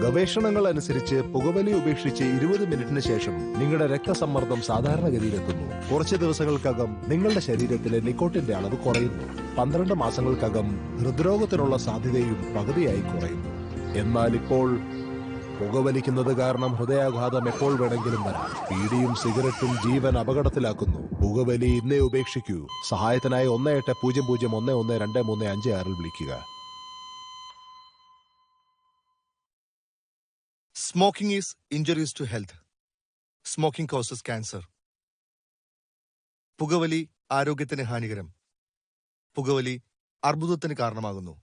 ഗവേഷണങ്ങൾ അനുസരിച്ച് പുകവലി ഉപേക്ഷിച്ച് 20 മിനിറ്റിന് ശേഷം നിങ്ങളുടെ രക്തസമ്മർദ്ദം സാധാരണഗതിയിലെത്തുന്നു. കുറച്ച് ദിവസങ്ങൾക്കകം നിങ്ങളുടെ ശരീരത്തിലെ നിക്കോട്ടിന്റെ അളവ് കുറയുന്നു. 12 മാസങ്ങൾക്കകം ഹൃദ്രോഗത്തിനുള്ള സാധ്യതയും പകുതിയായി കുറയുന്നു. എന്നാൽ ഇപ്പോൾ പുകവലിക്കുന്നത് കാരണം ഹൃദയാഘാതം എപ്പോൾ വേണമെങ്കിലും വരാം. ബീഡിയും സിഗരറ്റും ജീവൻ അപകടത്തിലാക്കുന്നു. പുകവലി ഇന്നേ ഉപേക്ഷിക്കൂ. സഹായത്തിനായി 1800112356 വിളിക്കുക. Smoking is injurious to health. Smoking causes cancer. പുകവലി ആരോഗ്യത്തിന് ഹാനികരം. പുകവലി അർബുദത്തിന് കാരണമാകുന്നു.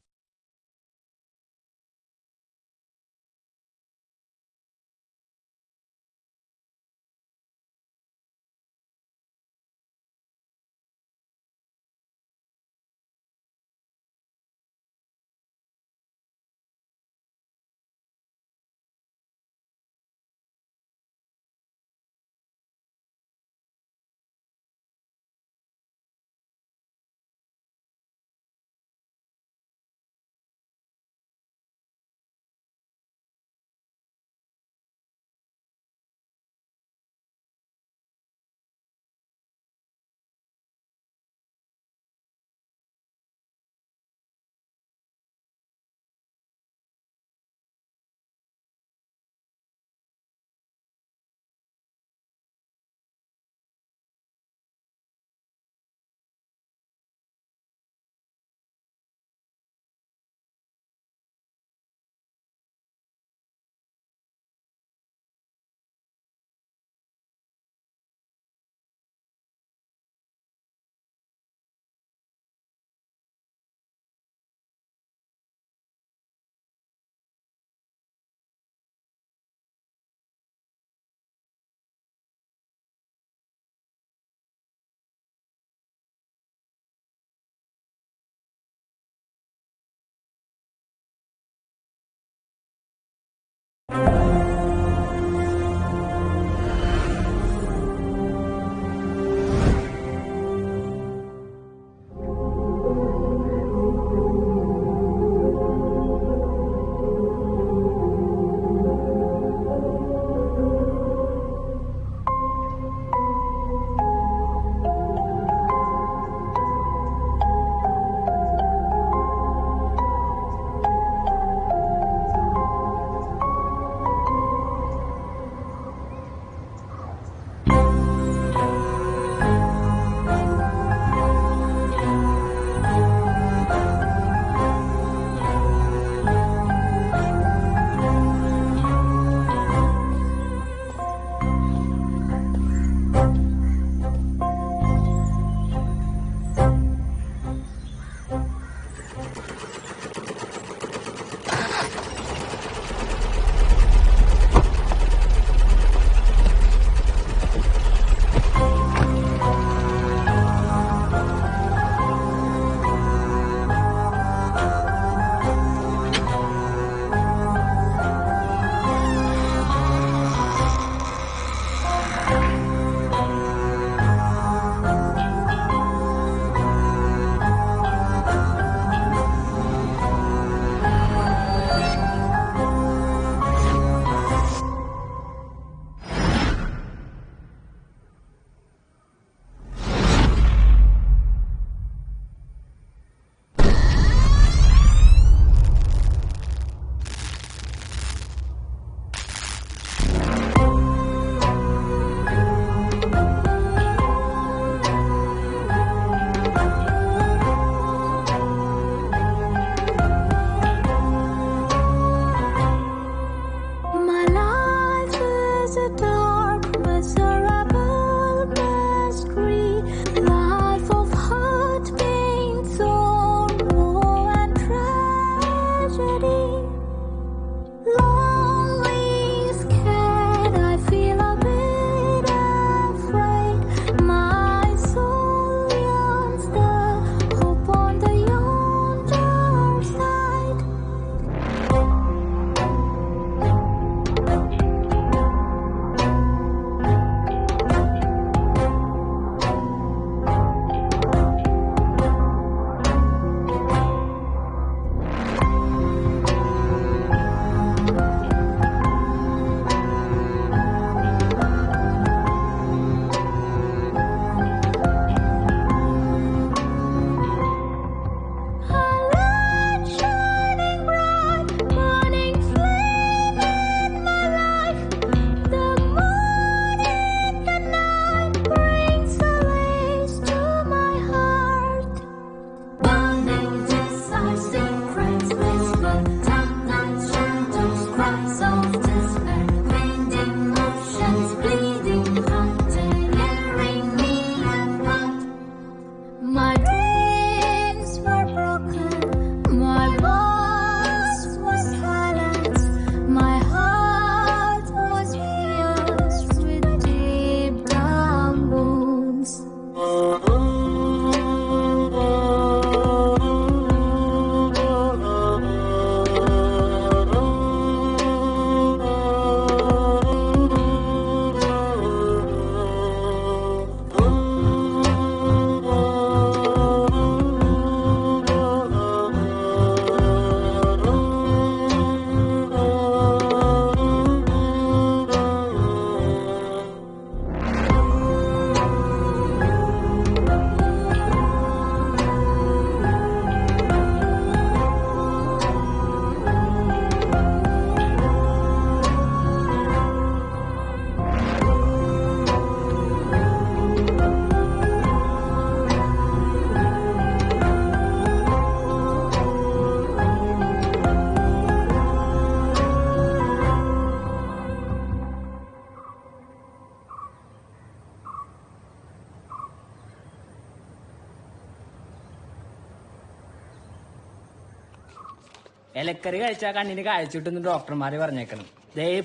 ഇലക്കറി കഴിച്ചാൽ കണ്ണിന് കാഴ്ചിട്ടെന്ന് ഡോക്ടർമാര് പറഞ്ഞേക്കണം.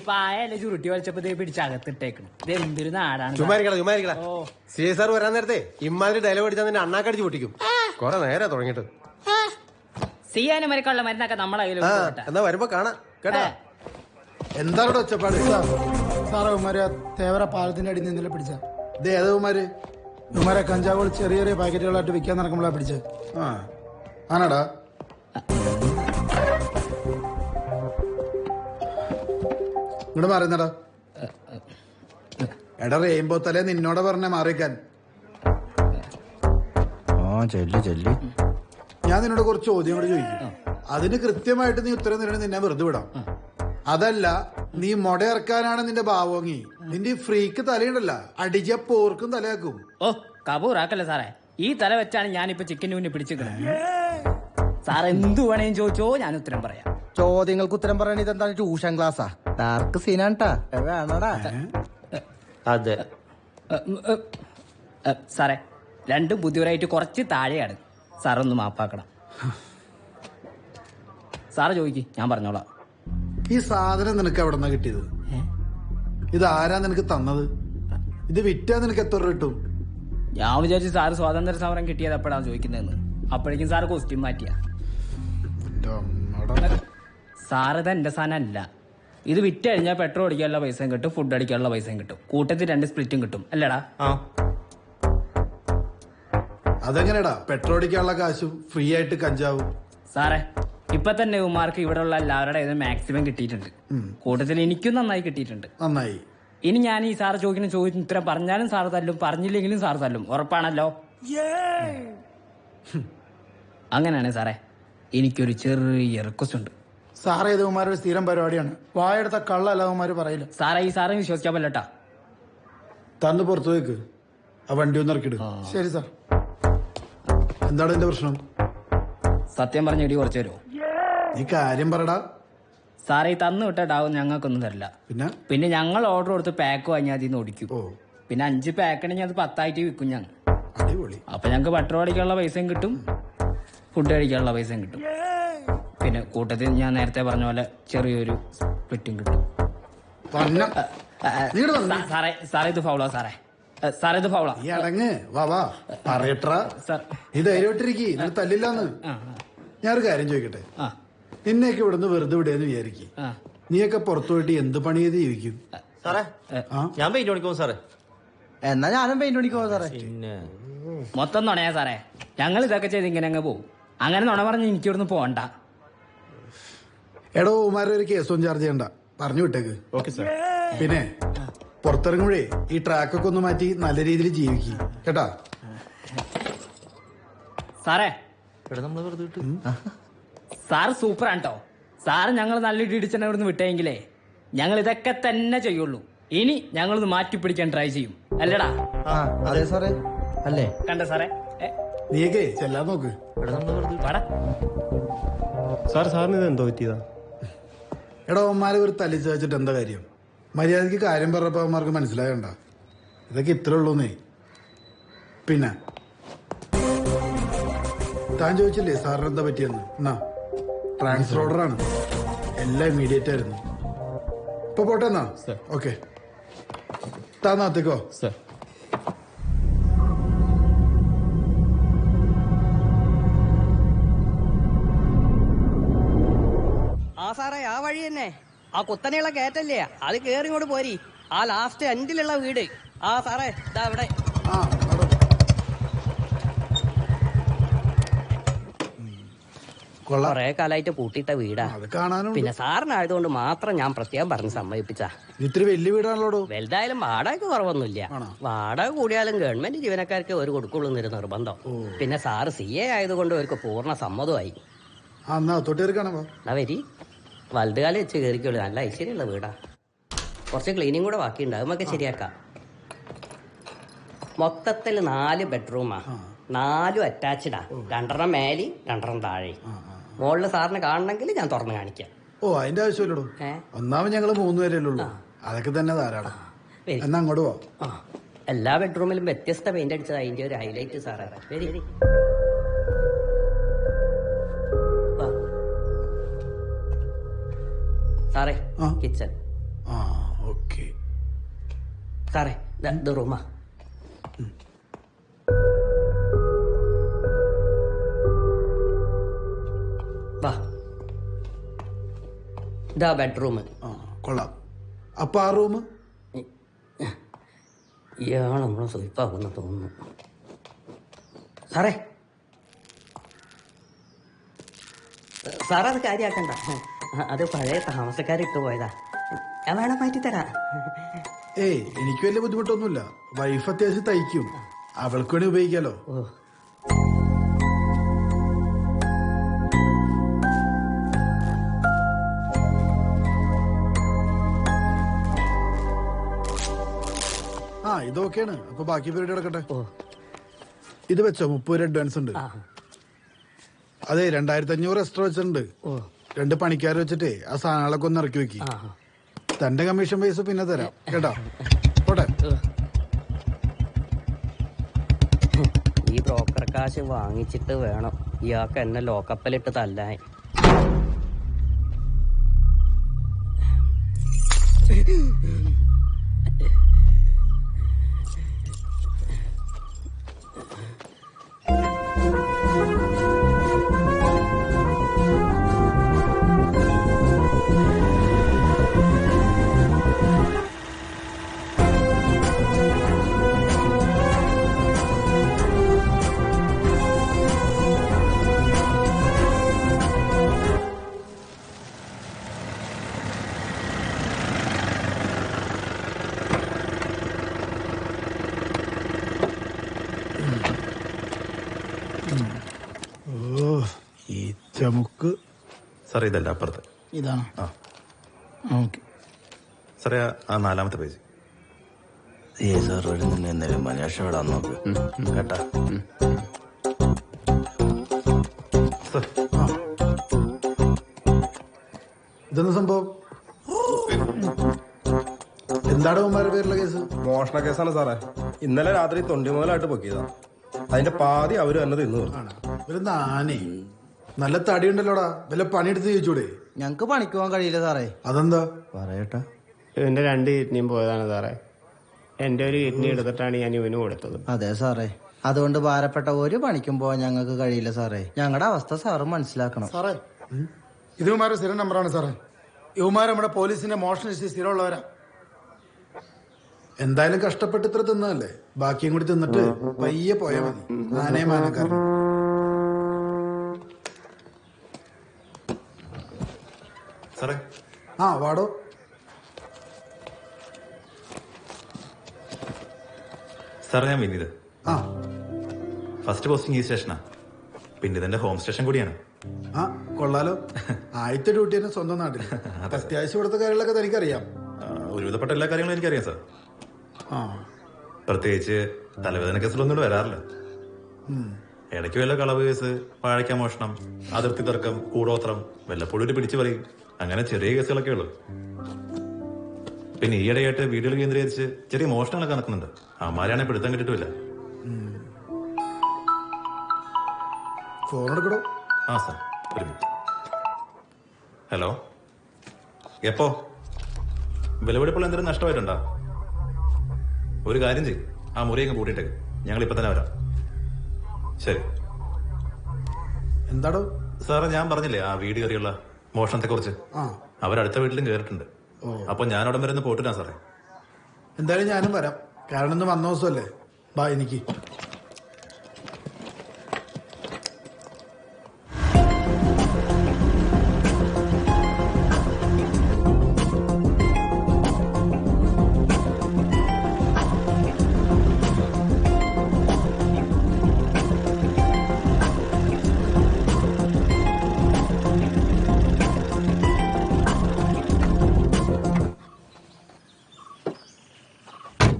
പായല്ലേ ചുരുട്ടി വലിച്ചപ്പോ പിടിച്ചകത്തിട്ടേക്കണം. ഇത് എന്തൊരു നാടാണ്. ചുമ്മാരിക്കട സി സാർ വരാൻ നേരത്തെ ഇമ്മാതിരി ഡയലോഗ് അടിച്ചാൽ നിന്നെ അണ്ണാക്കടിച്ച് പൊട്ടിക്കും. കൊറേ നേരെ തുടങ്ങിട്ട് സിയാനുമാരിക്കുള്ള മരുന്നൊക്കെ നമ്മളെ കയ്യിൽ എന്നാ വരുമ്പോ കാണാം കേട്ടാ. എന്താണ് ഒച്ചപ്പാട്? സാറേ ഉമാര് തേവര പാലത്തിന്റെ അടിയിൽ നിന്നല്ലേ പിടിച്ച? ഇത് ഏതാ ഉമാര്? ഉമാരെ കഞ്ചാവുകൾ ചെറിയ ചെറിയ പാക്കറ്റുകളായിട്ട് വിൽക്കാൻ നടക്കുമ്പോഴാ പിടിച്ചത്. ആണാടാ. ഇങ്ങോട്ട് മാറുന്നടാ. എടാ റെയിൻബോ തലേ നിന്നോട് പറഞ്ഞ മാറിക്കാൻ. ഞാൻ നിന്നോട് കുറച്ച് ചോദ്യം കൂടെ ചോദിക്കും. അതിന് കൃത്യമായിട്ട് നീ ഉത്തരം തരണേ, നിന്നെ വെറുതെ വിടാം. അതല്ല നീ മുടയിറക്കാനാണ് നിന്റെ ഭാവങ്ങി. നിന്റെ ഈ ഫ്രീക്ക് തലയുണ്ടല്ല, അടിച്ച പോർക്കും തലയാക്കും. ഓ കബൂറാക്കല്ലേ സാറേ, ഈ തല വെച്ചാണ് ഞാനിപ്പോ ചിക്കൻ മുന്നിൽ പിടിച്ചിരിക്കുന്നത്. സാർ എന്തു വേണേലും ചോദിച്ചോ, ഞാൻ ഉത്തരം പറയാം. ചോദ്യങ്ങൾക്ക് ഉത്തരം പറയണ ഇതെന്താണ് ട്യൂഷൻ ക്ലാസ്സാ? ഡാർക്ക് സീനാട്ടാ വേണടാ. അതെ സാറേ, രണ്ടും ബുദ്ധിപരമായിട്ട് കുറച്ച് താഴെയാണ്. സാറൊന്ന് മാപ്പാക്കണം. സാറ് ചോദിക്കും, ഞാൻ പറഞ്ഞോളാം. ഈ സാധനം നിനക്ക് എവിടെ നിന്നാ കിട്ടിയത്? ഇത് ആരാ നിനക്ക് തന്നത്? ഇത് വിറ്റാ നിനക്ക് എത്ര കിട്ടും? ഞാൻ വിചാരിച്ചു സാറ് സ്വാതന്ത്ര്യ സമരം കിട്ടിയത് എപ്പോഴാണ് ചോദിക്കുന്നതെന്ന്. അപ്പോഴേക്കും സാറ് കോസ്റ്റ്യൂം മാറ്റിയ. സാറ് ഇത് എന്റെ സാധനം അല്ല. ഇത് വിറ്റ് കഴിഞ്ഞാൽ പെട്രോൾ അടിക്കാനുള്ള പൈസയും കിട്ടും, ഫുഡ് അടിക്കാനുള്ള പൈസയും കിട്ടും, കൂട്ടത്തിൽ 2 സ്പ്ലിറ്റും കിട്ടും. അല്ലേടാ? അതെങ്ങനെടാ പെട്രോൾ അടിക്കാനുള്ള കാശും ഫ്രീ ആയിട്ട് കഞ്ചാവും? സാറേ, ഇപ്പൊ തന്നെ ഉമാർക്ക് ഇവിടെ ഉള്ള എല്ലാവരുടെ മാക്സിമം കിട്ടിയിട്ടുണ്ട്. കൂട്ടത്തിൽ എനിക്കും നന്നായി കിട്ടിയിട്ടുണ്ട്. നന്നായി. ഇനി ഞാൻ ഈ സാറ് ചോദിക്കുന്ന ചോദ്യത്തിന് ഉത്തരം പറഞ്ഞാലും സാറ് തല്ലും, പറഞ്ഞില്ലെങ്കിലും സാറ് തല്ലും. ഉറപ്പാണല്ലോ? അങ്ങനെയാണ് സാറേ. എനിക്കൊരു ചെറിയ റിക്വസ്റ്റ് ഉണ്ട്. സാറേ, ഇത് ഉമാരുടെ സ്ഥിരം പരിപാടിയാണ്. വായെടുത്ത കള്ളല്ല ഉമാര് പറയില്ല. സാറേ, ഈ സാറെ വിശ്വസിക്കാൻ പറ്റട്ടാ. തന്ന് പുറത്തു പോയിക്ക്. ആ വണ്ടി ഒന്ന് ഇറക്കിടും. ശരി സാർ. എന്താണ് എന്റെ പ്രശ്നം? സത്യം പറഞ്ഞ ഇടി കുറച്ച് തരുമോ? നീ കാര്യം പറടാ. സാറേ, ഈ തന്നു വിട്ട ഡാവും ഞങ്ങൾക്കൊന്നും തരില്ല. പിന്നെ ഞങ്ങൾ ഓർഡർ കൊടുത്ത് പാക്ക് വാങ്ങിയാൽ അതിൽ നിന്ന് ഓടിക്കും. പിന്നെ 5 പാക്ക് ആണെങ്കിൽ അത് 10 ആയിട്ട് വിൽക്കും ഞങ്ങൾ. അടിപൊളി. അപ്പൊ ഞങ്ങൾക്ക് പെട്രോൾ അടിക്കാനുള്ള പൈസയും കിട്ടും, ഫുഡ് കഴിക്കാനുള്ള പൈസയും കിട്ടും. പിന്നെ കൂട്ടത്തിൽ ഞാൻ നേരത്തെ പറഞ്ഞ പോലെ ചെറിയൊരു സ്പ്ലിറ്റും കിട്ടും. സാറേ ഇത് ഫൗളാ. സാറേ ഇത് ഫൗളാ. ഈ അടങ്ങ് വാ പറയട്ടാ. നീ ധൈര്യമായിട്ടിരിക്കി, നിനക്ക് തല്ലില്ലാന്ന്. ഞാനൊരു കാര്യം ചോദിക്കട്ടെ. നിന്നെയൊക്കെ ഇവിടുന്ന് വെറുതെ വിടുകയെന്ന് വിചാരിക്കും. നീയൊക്കെ പുറത്തു പോയിട്ട് എന്ത് പണി ചെയ്ത് ജീവിക്കും? സാറേ, ഞാൻ പെയിന്റ് പണിക്കോ സാറേ. എന്നാ ഞാനും പെയിന്റ് പണിക്കോ സാറേ. പിന്നെ മൊത്തം നുണയാ സാറേ. ഞങ്ങൾ ഇതൊക്കെ ചെയ്ത് ഇങ്ങനെ അങ്ങ് പോകും. അങ്ങനെ നുണ പറഞ്ഞ് എനിക്ക് ഇവിടുന്ന് പോകണ്ട. എടോ ഉമാരുടെ ഒരു കേസൊന്നും ചാർജ് ചെയ്യണ്ട, പറഞ്ഞു വിട്ടേക്ക്. Okay sir. പിന്നെ പുറത്തിറങ്ങുമ്പോഴേ ഈ ട്രാക്കൊക്കെ ഒന്ന് മാറ്റി നല്ല രീതിയിൽ ജീവിക്കും കേട്ടാ. സാറേ, സാറ് സൂപ്പറാണ് കേട്ടോ. സാറ് ഞങ്ങൾ നല്ല ഇടിച്ചെന്നെ ഇവിടുന്ന് വിട്ടെങ്കിലേ ഞങ്ങൾ ഇതൊക്കെ തന്നെ ചെയ്യുള്ളൂ. ഇനി ഞങ്ങളൊന്ന് മാറ്റിപ്പിടിക്കാൻ ട്രൈ ചെയ്യും. അല്ലേടാ? അതെ സാറേ. അല്ലേ? കണ്ട സാറേ, നീയൊക്കെ ചെല്ലാൻ നോക്ക്. സാറിന് ഇത് എന്തോ പറ്റിയതാ? എടോ അവന്മാരെ ഒരു തല്ലിച്ച് വെച്ചിട്ട് എന്താ കാര്യം? മര്യാദക്ക് കാര്യം പറഞ്ഞപ്പോ അവന്മാർക്ക് മനസ്സിലായണ്ട. ഇതൊക്കെ ഇത്ര ഉള്ളൂന്നേ. പിന്നെ താൻ ചോദിച്ചില്ലേ സാറിന് എന്താ പറ്റിയെന്ന്? എന്നാ ട്രാൻസ്ഫർ ഓർഡറാണ്, എല്ലാം ഇമ്മീഡിയറ്റ് ആയിരുന്നു. ഇപ്പൊ പോട്ടെ എന്നാ. ഓക്കെ, താൻ നാത്തേക്കോ. സാറേ, ആ വഴി തന്നെ. ആ കുത്തനെയുള്ള കയറ്റല്ലേ, അത് കേറി ഇങ്ങോട്ട് പോരി. ആ ലാസ്റ്റ് എൻഡിലുള്ള വീട്. സാറേ, ഇതാ ഇവിടെ. കൊറേ കാലായിട്ട് പൂട്ടിയിട്ട വീടാ. പിന്നെ സാറിനായതുകൊണ്ട് മാത്രം ഞാൻ പ്രത്യേകം പറഞ്ഞ് സമ്മതിപ്പിച്ച. ഇത്തിരി വലിയ വീടാണല്ലോ. വലുതായാലും വാടക കുറവൊന്നുമില്ല. വാടക കൂടിയാലും ഗവൺമെന്റ് ജീവനക്കാർക്ക് ഒരു കൊടുക്കുള്ളൂ എന്നൊരു നിർബന്ധം. പിന്നെ സാറ് CA ആയതുകൊണ്ട് അവർക്ക് പൂർണ്ണ സമ്മതമായി. വരി, വലുതുകാലം വെച്ച് കയറിക്കുള്ളൂ. നല്ല ഐശ്വര്യമുള്ള വീടാ. കുറച്ച് ക്ലീനിങ് കൂടെ ബാക്കിയുണ്ട്, അത് നമുക്ക് ശരിയാക്കാം. മൊത്തത്തിൽ 4 ബെഡ്റൂമാ. 4 അറ്റാച്ച്ഡാ. 2 മേലി 2 താഴെ. മുകളിൽ സാറിന് കാണണമെങ്കിൽ ഞാൻ തുറന്ന് കാണിക്കാം. അതിന്റെ ആവശ്യമില്ലടോ. ഒന്നാമത് ഞങ്ങള് 3 പേരല്ലേ ഉള്ളൂ, അതൊക്കെ തന്നെ ധാരാളം. എന്നാ അങ്ങോട്ട് പോ. എല്ലാ ബെഡ്റൂമിലും വ്യത്യസ്ത പെയിന്റ് അടിച്ചത് അതിന്റെ ഒരു ഹൈലൈറ്റ് സാറേ. വരി. സാറേ ആ. കിച്ചൺ. ആ ഓക്കെ. സാറേ ഇത് റൂമാ. വാ, ഇതാ ബെഡ്റൂം. ആ കൊള്ളാം. അപ്പൊ ആ റൂം? ഇയാൾ നമ്മളെ സ്വയ്പാകുന്ന തോന്നുന്നു. സാറേ സാറേ അത് കാര്യമാക്കണ്ട. അത് പഴയ താമസക്കാരിട്ട് പോയതാ. ഞാൻ വേണം മാറ്റിത്തരാ. ഏയ് എനിക്ക് വലിയ ബുദ്ധിമുട്ടൊന്നുമില്ല. വൈഫ് അത്യാവശ്യം തയ്ക്കും, അവൾക്ക് വേണ്ടി ഉപയോഗിക്കാലോ. ഓ, ആ ഇതൊക്കെയാണ്. അപ്പൊ ബാക്കി പരിപാടി നടക്കട്ടെ. ഓ, ഇത് വെച്ചോ, 30 രൂപ അഡ്വാൻസ് ഉണ്ട്. ആ, അതെ, 2500 എക്സ്ട്രാ വെച്ചിട്ടുണ്ട്. ഓ, 2 പണിക്കാർ വെച്ചിട്ടേ ആ സാധനങ്ങളൊക്കെ ഒന്ന് ഇറക്കി വെക്കി. ആ, തന്റെ കമ്മീഷൻ പൈസ പിന്നെ തരാം കേട്ടോ. പോട്ടെ. ഈ ബ്രോക്കർ കാശ് വാങ്ങിച്ചിട്ട് വേണം ഇയാൾക്ക് എന്നെ ലോക്കപ്പിലിട്ട് തല്ലാൻ. ഓ ഈ ചമുക്ക് സാറേ ഇതല്ല അപ്പുറത്ത് ഇതാണ്. ആ ഓക്കെ. സാറേ ആ 4ാമത്തെ പേജ്. സാർ ഒരു നിന്ന് മനേഷ വിടാൻ നോക്ക് കേട്ടാ. സാർ ആ ഇതെന്താ സംഭവം? എന്താണ് ഉമ്മാരുടെ പേരിലുള്ള കേസ്? മോഷണ കേസാണ് സാറേ. ഇന്നലെ രാത്രി തൊണ്ടി മുതലായിട്ട് പൊക്കിയതാ. അതിന്റെ പാതി അവര് തന്നെ തിന്നു. ഒരു നാനേ നല്ല തടിയുണ്ടല്ലോടാ, വല്ല പണിയെടുത്ത് ചോദിച്ചൂടെ? ഞങ്ങക്ക് പണിക്ക് പോകാൻ കഴിയില്ല സാറേ. അതെന്താ? പറയട്ടാ. ഇവന്റെ 2 കിഡ്നിയും പോയതാണ് സാറേ. എന്റെ ഒരു കിഡ്നി എടുത്തിട്ടാണ് ഞാൻ ഇവന് കൊടുത്തത്. അതെ സാറേ, അതുകൊണ്ട് ഭാരപ്പെട്ട ഒരു പണിക്കും പോവാൻ ഞങ്ങൾക്ക് കഴിയില്ല സാറേ. ഞങ്ങളുടെ അവസ്ഥ സാറ് മനസ്സിലാക്കണം. സാറേ ഇത് ഇവന്മാരുടെ സ്ഥിരം നമ്പറാണ് സാറേ. ഇവന്മാർ നമ്മുടെ പോലീസിന്റെ മോഷണ ലിസ്റ്റിൽ സ്ഥിരമുള്ളവരാ. എന്തായാലും കഷ്ടപ്പെട്ട് ഇത്ര തിന്നതല്ലേ, ബാക്കിയും കൂടി തിന്നിട്ട് പയ്യെ പോയാ മതി. ആനേ മാനക്കാരൻ. സാറേ ആ വാടോ. സാറേ ഞാൻ വിനീത്. ആ ഫസ്റ്റ് പോസ്റ്റിംഗ് ഈ സ്റ്റേഷനാ. പിന്നെ ഇതെന്റെ ഹോം സ്റ്റേഷൻ കൂടിയാണ്. ആ കൊള്ളാലോ. ആദ്യത്തെ ഡ്യൂട്ടി തന്നെ സ്വന്തം നാട്ടിൽ. അത്യാവശ്യം ഇവിടുത്തെ കാര്യങ്ങളൊക്കെ തനിക്കറിയാം. ഒരുവിധപ്പെട്ട എല്ലാ കാര്യങ്ങളും എനിക്കറിയാം സാർ. ആ പ്രത്യേകിച്ച് തലവേദന കേസിലൊന്നും ഇവിടെ വരാറില്ല. ഇടയ്ക്ക് വല്ല കളവ് കേസ്, വാഴയ്ക്ക മോഷണം, അതിർത്തി തർക്കം, കൂടോത്രം, വല്ലപ്പോഴും ഒരു പിടിച്ചു പറയും, അങ്ങനെ ചെറിയ കേസുകളൊക്കെ ഉള്ളു. പിന്നെ ഈയിടെയായിട്ട് വീടുകൾ കേന്ദ്രീകരിച്ച് ചെറിയ മോഷണങ്ങളൊക്കെ നടക്കുന്നുണ്ട്. അമ്മാരാണെ പിടുത്തം കിട്ടിയിട്ടില്ല. ഫോൺ എടുക്കടോ. ആ സാർ ഒരു മിനിറ്റ്. ഹലോ, എപ്പോ? വിലപിടിപ്പുള്ള എന്തെങ്കിലും നഷ്ടമായിട്ടുണ്ടോ? ഒരു കാര്യം ചെയ്യും, ആ മുറിയങ്ങ് കൂട്ടിയിട്ടേക്ക്. ഞങ്ങൾ ഇപ്പൊ തന്നെ വരാം. ശരി. എന്താടോ? സാറേ ഞാൻ പറഞ്ഞില്ലേ ആ വീട് കയറിയുള്ള മോഷണത്തെ കുറിച്ച്. ആ അവരടുത്ത വീട്ടിലും കയറിയിട്ടുണ്ട്. അപ്പൊ ഞാൻ അവിടെ വരെ ഒന്ന് പോയിട്ടില്ല സാറേ. എന്തായാലും ഞാനും വരാം, കാരണം ഇന്ന് വന്ന ദിവസമല്ലേ. ബാ എനിക്ക്.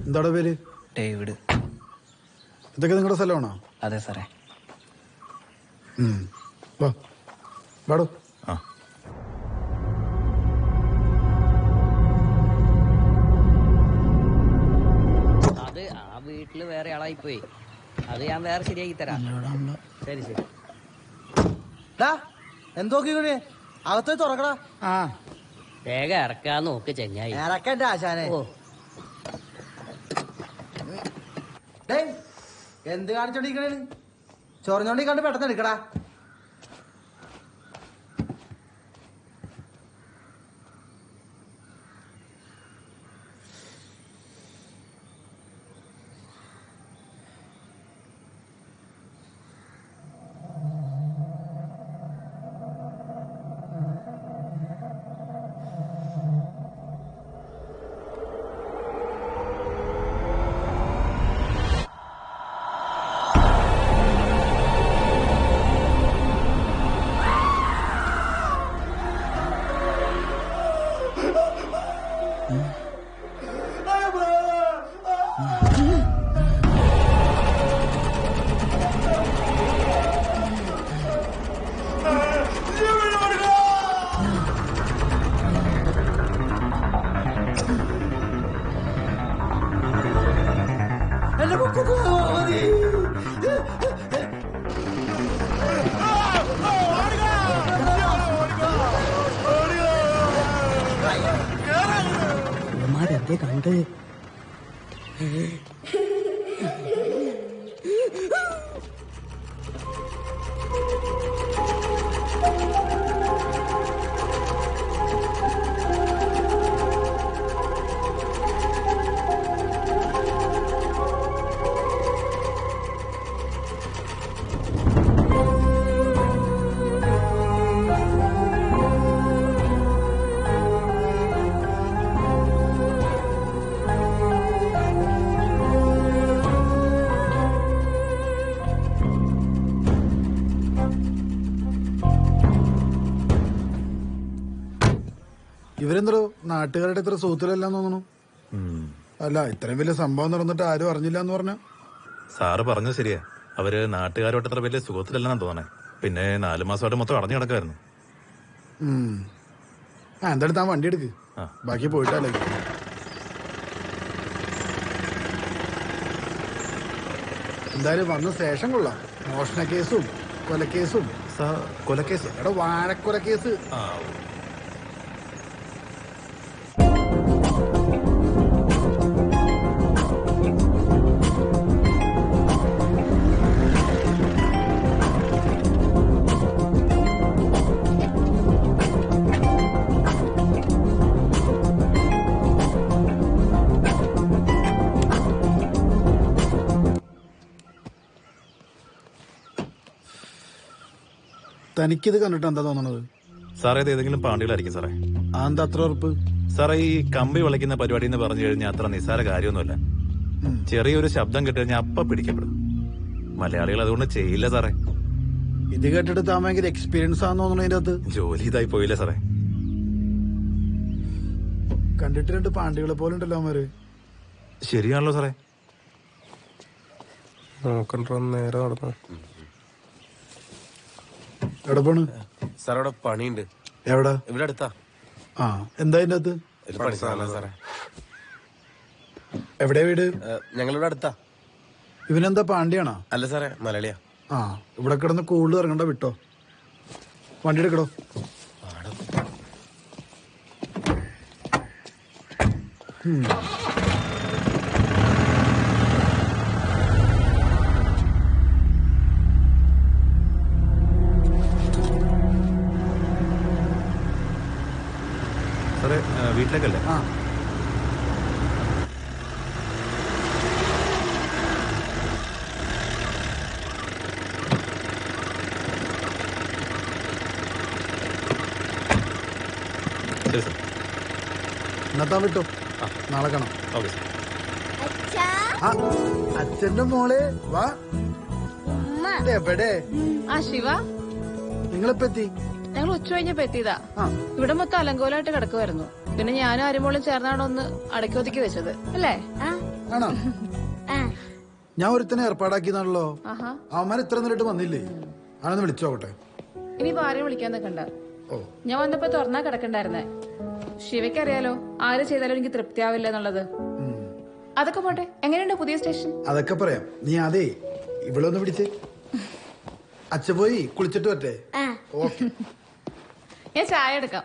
എന്താടോ പേര്? ഡേവിഡ്. ഇതൊക്കെ നിങ്ങളുടെ സ്ഥലമാണോ? അതെ സാറേ. വാ വാടോ. ആ അത് ആ വീട്ടില് വേറെ ആളായിപ്പോയി. അത് ഞാൻ വേറെ ശരിയാക്കി തരാം. ശരി ശരി. എന്തൊക്കെ അകത്ത് തുറക്കടാ. ആ വേഗം ഇറക്കാൻ നോക്ക് ചെങ്ങായി. ഇറക്കട്ടെ ആശാനെ. ഓ ഡേയ്, എന്ത് കാണിച്ചോണ്ടിരിക്കണേ? ചൊറിഞ്ഞോണ്ടിരിക്കാണ്ട് പെട്ടെന്ന് എടുക്കടാ. ഇവന്മാരെന്തേ കണ്ട്? ഇവരെന്തോ നാട്ടുകാരുടെ ഇത്ര സുഹൃത്തുക്കളെല്ലാം തോന്നുന്നു. അല്ല, ഇത്രയും വലിയ സംഭവം നടന്നിട്ട് ആരും അറിഞ്ഞില്ല എന്ന് പറഞ്ഞ. സാറ് പറഞ്ഞത് ശരിയാ. അവര് നാട്ടുകാരോട്ട് അത്ര വലിയ സുഖത്തിലല്ലെന്നാ തോന്നണേ. പിന്നെ 4 മാസമായിട്ട് മൊത്തം അടഞ്ഞു കിടക്കായിരുന്നു. എന്തായാലും താൻ വണ്ടി എടുക്ക്, ബാക്കി പോയിട്ടല്ലേ. എന്തായാലും വന്ന ശേഷം കൊള്ളാം. മോഷണ കേസും കൊലക്കേസും. കൊലക്കേസ്? എടാ, വാഴക്കൊല കേസ്. തനിക്കിത് കണ്ടിട്ട് എന്താ തോന്നണത്? സാറേ, ഇത് ഏതെങ്കിലും പാണ്ടികളായിരിക്കും സാറേ. എന്താ അത്ര ഉറപ്പ്? സാറേ, ഈ കമ്പി വിളയ്ക്കുന്ന പരിപാടി എന്ന് പറഞ്ഞു കഴിഞ്ഞാൽ അത്ര നിസ്സാര കാര്യമൊന്നുമല്ല. ചെറിയൊരു ശബ്ദം കേട്ട് കഴിഞ്ഞാൽ അപ്പ പിടിക്കപ്പെടും. മലയാളികൾ അതുകൊണ്ട് ചെയ്യില്ല സാറേ. ഇത് കേട്ടിട്ട് താൻ ഭയങ്കര എക്സ്പീരിയൻസ് ആണെന്ന് തോന്നുന്നു. അതിന്റെ അകത്ത് ജോലി ഇതായി പോയില്ല സാറേ. കണ്ടിട്ട് 2 പാണ്ടികളെ പോലെ ഉണ്ടല്ലോ അവന്മാര്. ശരിയാണല്ലോ സാറേ. നോക്കണ്ട, നേരെ നടന്നു. എവിടെ പോണ് സാർ? അവിടെ പണിയുണ്ട്. എവിടെ? ഇവിടെ അടുത്താ. എന്താ അതിന്റെ അകത്ത്? സാറേ, എവിടെയാ വീട്? ഞങ്ങളിവിടെ അടുത്താ. ഇവനെന്താ പാണ്ടിയാണോ? അല്ല സാറേ, മലയാളിയാ. ഇവിടെ കിടന്ന് കൂടുതൽ ഇറങ്ങണ്ട, വിട്ടോ. വണ്ടി എടുക്കടോ. സാറേ, വീട്ടിലേക്കല്ലേ? ശരി സാർ. എന്നാ വിട്ടോ, നാളെ കാണാം. Okay sir. അച്ഛന്റെ മോളെ വാ. എവിടെ? ശിവ, നിങ്ങളിപ്പോ എത്തി? ഞങ്ങൾ ഉച്ച കഴിഞ്ഞപ്പോ എത്തിയതാ. ഇവിടെ മൊത്തം അലങ്കോലമായിട്ട് കിടക്കുമായിരുന്നു. പിന്നെ ഞാനും അരിമോളും ചേർന്നാണ് ഒന്ന് അടക്കി ഒതുക്കി വെച്ചത്, അല്ലേ? ആണോ? ഞാൻ ഒരുത്തനെ ഏർപ്പാടാക്കിയതാണല്ലോ. അവന്മാർ ഇത്ര നേരിട്ട് വന്നില്ലേ? ആണെന്ന് വിളിച്ചോട്ടെ. ഇനി ആരെയും വിളിക്കാൻ നിൽക്കണ്ട. ഞാൻ വന്നപ്പോ തുറന്നാ കിടക്കണ്ടായിരുന്നേ. ശിവയ്ക്ക് അറിയാലോ ആര് ചെയ്താലും എനിക്ക് തൃപ്തിയാവില്ല എന്നുള്ളത്. അതൊക്കെ പോട്ടെ, എങ്ങനെയുണ്ട് പുതിയ സ്റ്റേഷൻ? അതൊക്കെ പറയാം. നീ അതേ ഇവിടെ ഒന്ന് പിടിച്ചേ. അച്ഛ പോയി കുളിച്ചിട്ട് പറ്റേ? ഓക്കെ, ഞാൻ ചായ എടുക്കാം.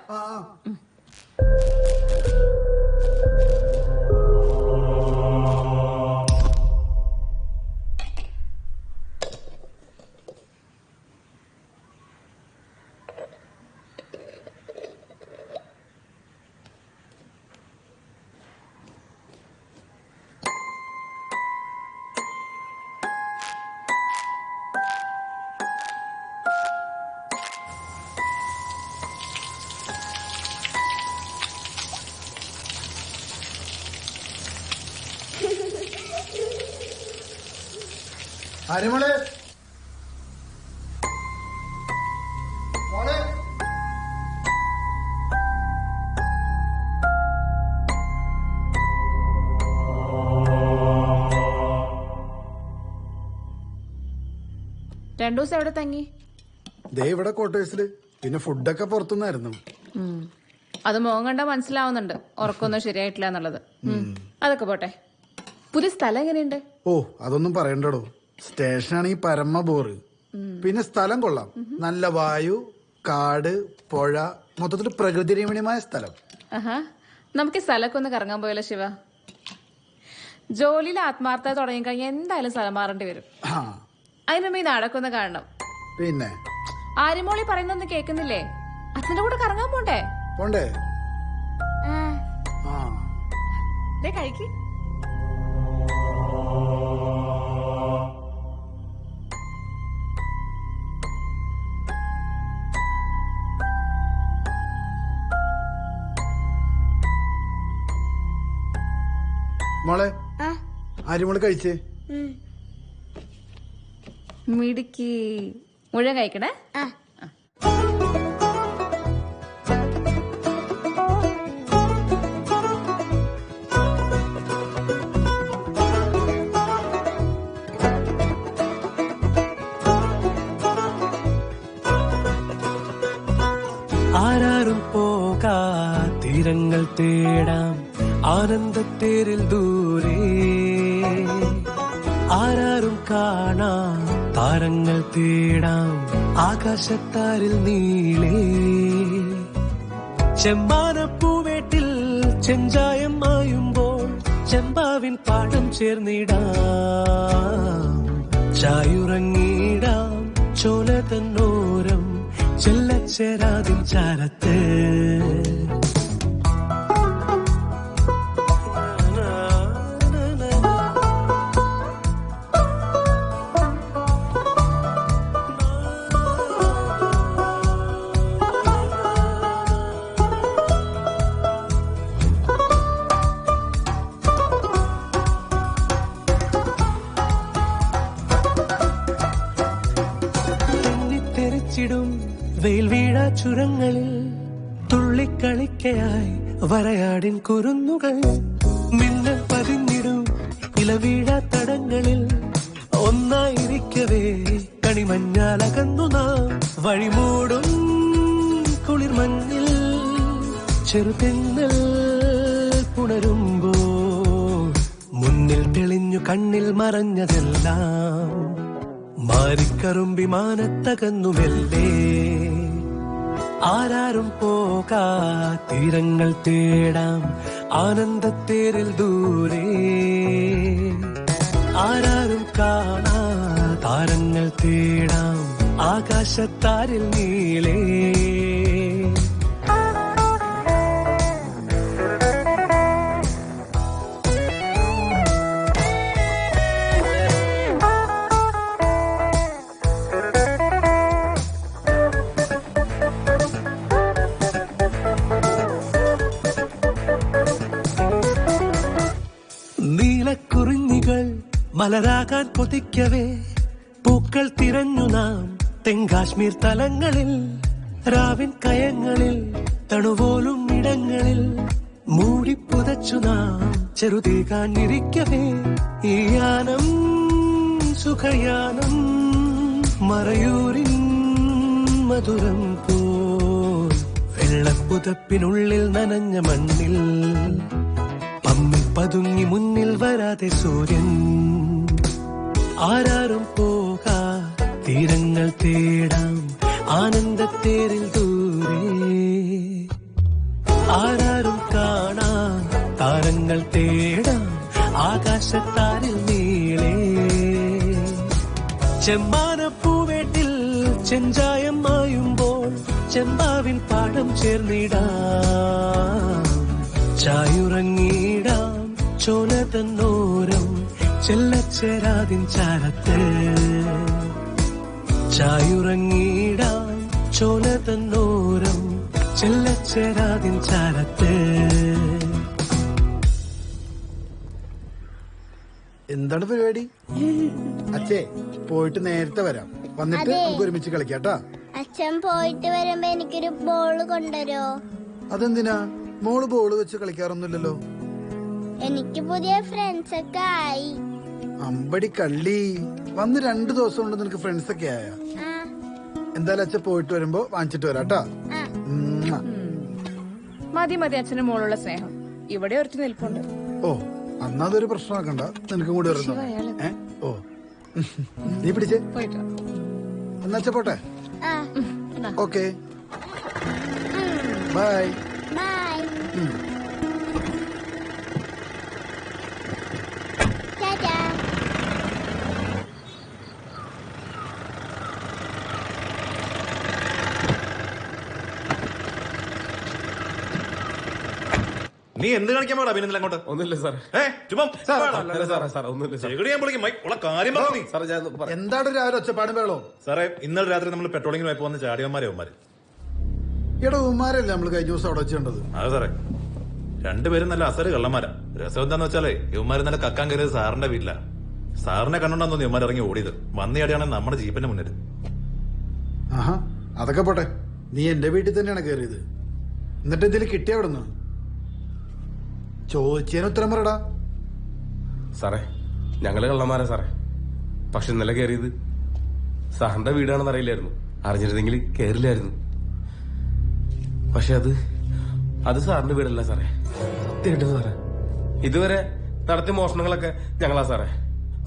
ആര്യമോളെ മോളെ രണ്ടു ദിവസം എവിടെ തങ്ങി? ദേ ഇവിടെ ക്വാർട്ടേഴ്സില്. പിന്നെ ഫുഡൊക്കെ പുറത്തുനിന്നായിരുന്നു. അത് മോൻ കണ്ടാ മനസ്സിലാവുന്നുണ്ട് ഉറക്കൊന്നും ശരിയായിട്ടില്ല എന്നുള്ളത്. അതൊക്കെ പോട്ടെ, പുതിയ സ്ഥലം എങ്ങനെയുണ്ട്? ഓ അതൊന്നും പറയണ്ടടോ, സ്റ്റേഷനാണെങ്കിൽ പരമ ബോറ്. പിന്നെ സ്ഥലം കൊള്ളാം, നല്ല വായു, കാട്, പുഴ, മൊത്തത്തിൽ പ്രകൃതി രമണീയമായ സ്ഥലം. നമുക്ക് ഈ സ്ഥലമൊക്കെ ഒന്ന് കറങ്ങാൻ പോയല്ലോ ശിവ. ജോലിയിൽ ആത്മാർത്ഥത തുടങ്ങി കഴിഞ്ഞാൽ എന്തായാലും സ്ഥലം മാറേണ്ടി വരും. അതിനുമ്പ് ഈ നാടൊക്കെ ഒന്ന് കാണണം. പിന്നെ ആര്യമോളി പറയുന്നൊന്നും കേൾക്കുന്നില്ലേ? അച്ഛന്റെ കൂടെ കറങ്ങാൻ പോണ്ടേ? പോണ്ടേ? കഴിക്ക്. മോളെ ആര്യമോള് കഴിച്ചേ? മിടുക്കി. മുഴുവൻ കഴിക്കണേ. ആരാരും പോകാ തീരങ്ങൾ തേടാം ആനന്ദത്തേരിൽ ദൂരെ, ആരാരും കാണാ താരങ്ങൾ തേടാം ആകാശത്താരിൽ നീളേ. ചെമ്മാനപ്പൂവേട്ടിൽ ചെഞ്ചായം മായുമ്പോൾ ചെമ്പാവിൻ പാടം ചേർന്നിടാം, ചായുറങ്ങിടാം ചോല തന്നോരം ചെല്ലച്ചേരാതിൻ ചാരത്ത്. വെയിൽ വീഴാ ചുരങ്ങളിൽ തുള്ളിക്കളിക്കയായി വരയാടിൻ കുരുന്നുകൾ, മിന്നൽ പതിഞ്ഞിടും ഇലവീഴാ തടങ്ങളിൽ ഒന്നായിരിക്കവേ കണിമഞ്ഞാലകന്നു നാം. വഴിമൂടും കുളിർമഞ്ഞിൽ ചെറുതെന്നൽ പുണരുമ്പോ മുന്നിൽ തെളിഞ്ഞു കണ്ണിൽ മറഞ്ഞതെല്ലാം മാറിക്കറുമ്പി മാനത്തകന്നുമെല്ലേ. ആരാരും പോകാ തീരങ്ങൾ തേടാം ആനന്ദത്തേരിൽ ദൂരെ, ആരാരും കാണാ താരങ്ങൾ തേടാം ആകാശത്താരിൽ നീളേ. നീലക്കുറിഞ്ഞികൾ മലരാകാൻ കൊതിക്കവേ പൂക്കൾ തിരഞ്ഞു നാം തെങ്കാശ്മീർ തലങ്ങളിൽ, രാവിൻ കയങ്ങളിൽ തണുപോലും ഇടങ്ങളിൽ മൂടിപ്പുതച്ചു നാം ചെറുതീകാനിരിക്കവേ. ഈ യാനം സുഖയാനം മറയൂരിൻ മധുരം പോൽ വെള്ളപ്പുതപ്പിനുള്ളിൽ നനഞ്ഞ മണ്ണിൽ പതുങ്ങി മുന്നിൽ വരാതെ സൂര്യൻ. ആരാരും പോകാ തീരങ്ങൾ തേടാം ആനന്ദത്തേരിൽ ദൂരെ, ആരാ തീരങ്ങൾ തേടാം ആകാശത്താരിൽ നീളേ. ചെമ്മാനപ്പൂവേട്ടിൽ ചെഞ്ചായം മായുമ്പോൾ ചെമ്പാവിൻ പാടം ചേർന്നിടാം. ചായുറങ്ങിടാം ചോല തന്നോരം ചെല്ലച്ചേരാതിൻ ചാരത്ത്. ചായുറങ്ങിടാം ചോല തന്നോരം ചെല്ലച്ചേരാതിൻ ചാരത്ത്. എന്താണ് പരിപാടി? അച്ഛേ പോയിട്ട് നേരത്തെ വരാം, വന്നിട്ട് നമുക്ക് ഒരുമിച്ച് കളിക്കാട്ടാ. അച്ഛൻ പോയിട്ട് വരുമ്പോ എനിക്കൊരു ബോള് കൊണ്ടുവരോ? അതെന്തിനാ? മോള് ബോള് വെച്ച് കളിക്കാറൊന്നുമില്ലല്ലോ. എനിക്ക് പുതിയ ഫ്രണ്ട്സ് ഒക്കെ ആയി. അമ്പടി കള്ളി, വന്ന് 2 ദിവസം കൊണ്ട് നിനക്ക് ഫ്രണ്ട്സ് ഒക്കെ ആയ? എന്തായാലും അച്ഛൻ പോയിട്ട് വരുമ്പോ വാങ്ങിച്ചിട്ട് വരാട്ടാ. മതി മതി അച്ഛനും മോളുള്ള സ്നേഹം. ഇവിടെ ഒരുത്തി നിൽപ്പുണ്ട്. ഓ, അന്നതൊരു പ്രശ്നമാക്കണ്ട, നിനക്കും കൂടി വരുന്നു. ഓ നീ പിടിച്ചേ എന്നാച്ച പോട്ടെ. Okay bye. നീ എന്ത് കാണിക്കാൻ പാടാ പിന്നെ അങ്ങോട്ട്? ഒന്നുമില്ല സാർ. എന്താണ് രാവിലെ ഒച്ചപ്പാടും വേളോ? സാറേ, ഇന്നലെ രാത്രി നമ്മൾ പെട്രോളിങ്ങിന് പോയി വന്ന് ചാടിയന്മാരെ ഉമ്മാര്. ഇവിടെ ഉമ്മാരല്ലേ നമ്മൾ കഴിഞ്ഞ ദിവസം അവിടെ വെച്ചേണ്ടത്? അതെ സാറേ, 2 പേരും നല്ല അസല് കള്ളന്മാരാ. രസം എന്താന്ന് വെച്ചാലേ ഇവന്മാര് നല്ല കക്കാൻ കയറിയത് സാറിന്റെ വീട്ടിലാ. സാറിനെ കണ്ടോണ്ടാന്ന് തോന്നി ഇവന്മാർ ഇറങ്ങി ഓടിയത്. വന്നിയാടിയാണ് നമ്മുടെ ജീപ്പിന്റെ മുന്നിൽ. ആഹാ, അതൊക്കെ പോട്ടെ. നീ എന്റെ വീട്ടിൽ തന്നെയാണ് കയറിയത്. എന്നിട്ട് ഇതിൽ കിട്ടിയ അവിടെ നിന്ന് ചോദിച്ചതിന് ഉത്തരം പറടാ. സാറേ, ഞങ്ങള് കള്ളന്മാരാ സാറേ. പക്ഷെ ഇന്നലെ കയറിയത് സാറിന്റെ വീടാണെന്ന് അറിയില്ലായിരുന്നു. അറിഞ്ഞിരുന്നെങ്കിൽ കയറില്ലായിരുന്നു. പക്ഷെ അത് സാറിന്റെ വീടല്ല സാറേ. സത്യമായിട്ടും സാറേ, ഇതുവരെ നടത്തിയ മോഷണങ്ങളൊക്കെ ഞങ്ങളാ സാറേ.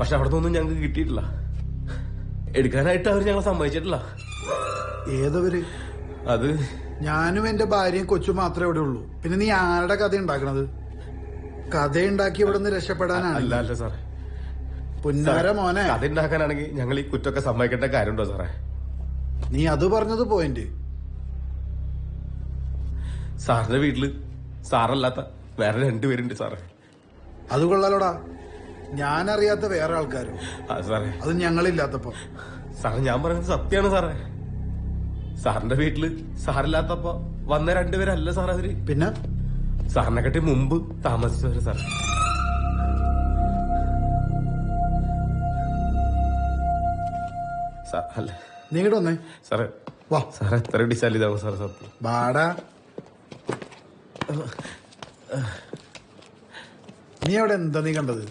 പക്ഷെ അവിടെ നിന്നൊന്നും ഞങ്ങൾക്ക് കിട്ടിയിട്ടില്ല. എടുക്കാനായിട്ട് അവർ ഞങ്ങളെ സമ്മതിച്ചിട്ടില്ല. ഏതവര്? അത് ഞാനും എന്റെ ഭാര്യയും കൊച്ചു മാത്രമേ ഇവിടെ ഉള്ളൂ. പിന്നെ നീ ആരുടെ കഥ ഉണ്ടാക്കണത്? കഥയുണ്ടാക്കി ഇവിടെ നിന്ന് രക്ഷപ്പെടാനാണ്? അല്ല സാറേ. പുന്നാര മോനെ, കഥ ഉണ്ടാക്കാനാണെങ്കിൽ ഞങ്ങൾ ഈ കുറ്റമൊക്കെ സമ്മതിക്കേണ്ട കാര്യമുണ്ടോ സാറേ? നീ അത് പറഞ്ഞത് പോയിന്റ്. സാറിന്റെ വീട്ടില് സാറല്ലാത്ത വേറെ 2 പേരുണ്ട് സാറേ. അത് കൊള്ളാലോടാ. ഞാനറിയാത്ത വേറെ ആൾക്കാരും. സാറേ, അത് ഞങ്ങളില്ലാത്തപ്പോ. സാറേ, ഞാൻ പറയുന്നത് സത്യമാണ് സാറേ. സാറിന്റെ വീട്ടില് സാറില്ലാത്തപ്പോ വന്ന 2 പേരല്ല സാറേ അവര്. പിന്നെ സാറിനെ കട്ടി മുമ്പ് താമസിച്ചവര് സാറേ. അല്ല, നീ ഇങ്ങോട്ട് വന്നേ. സാറേ, വാ. സാറേ, എത്ര ഡിസാൽ ഇതാവും സാറേ? സത്യം ബാടാ. നീ അവിടെ എന്താ നീ കണ്ടത്?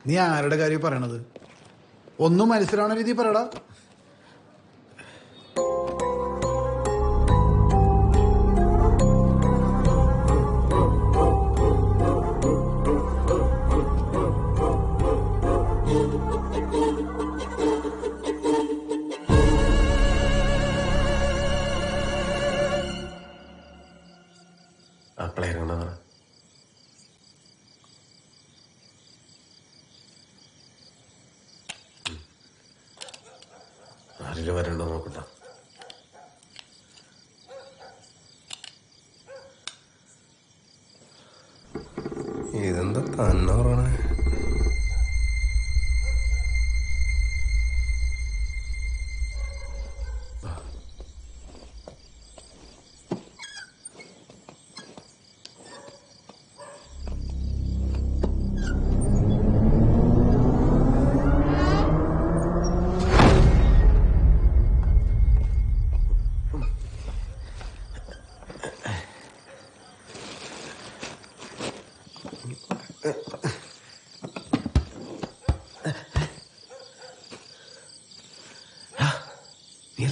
നീ ആരുടെ കാര്യം പറയണത്? ഒന്നും മനസ്സിലാവണ രീതി പറയടാ. അപ്പളേ ഇറങ്ങണതാണ്. ആരെങ്കിലും വരണ്ടോ നോക്കണ്ട. ഇതെന്താ തന്നെ പറയണേ?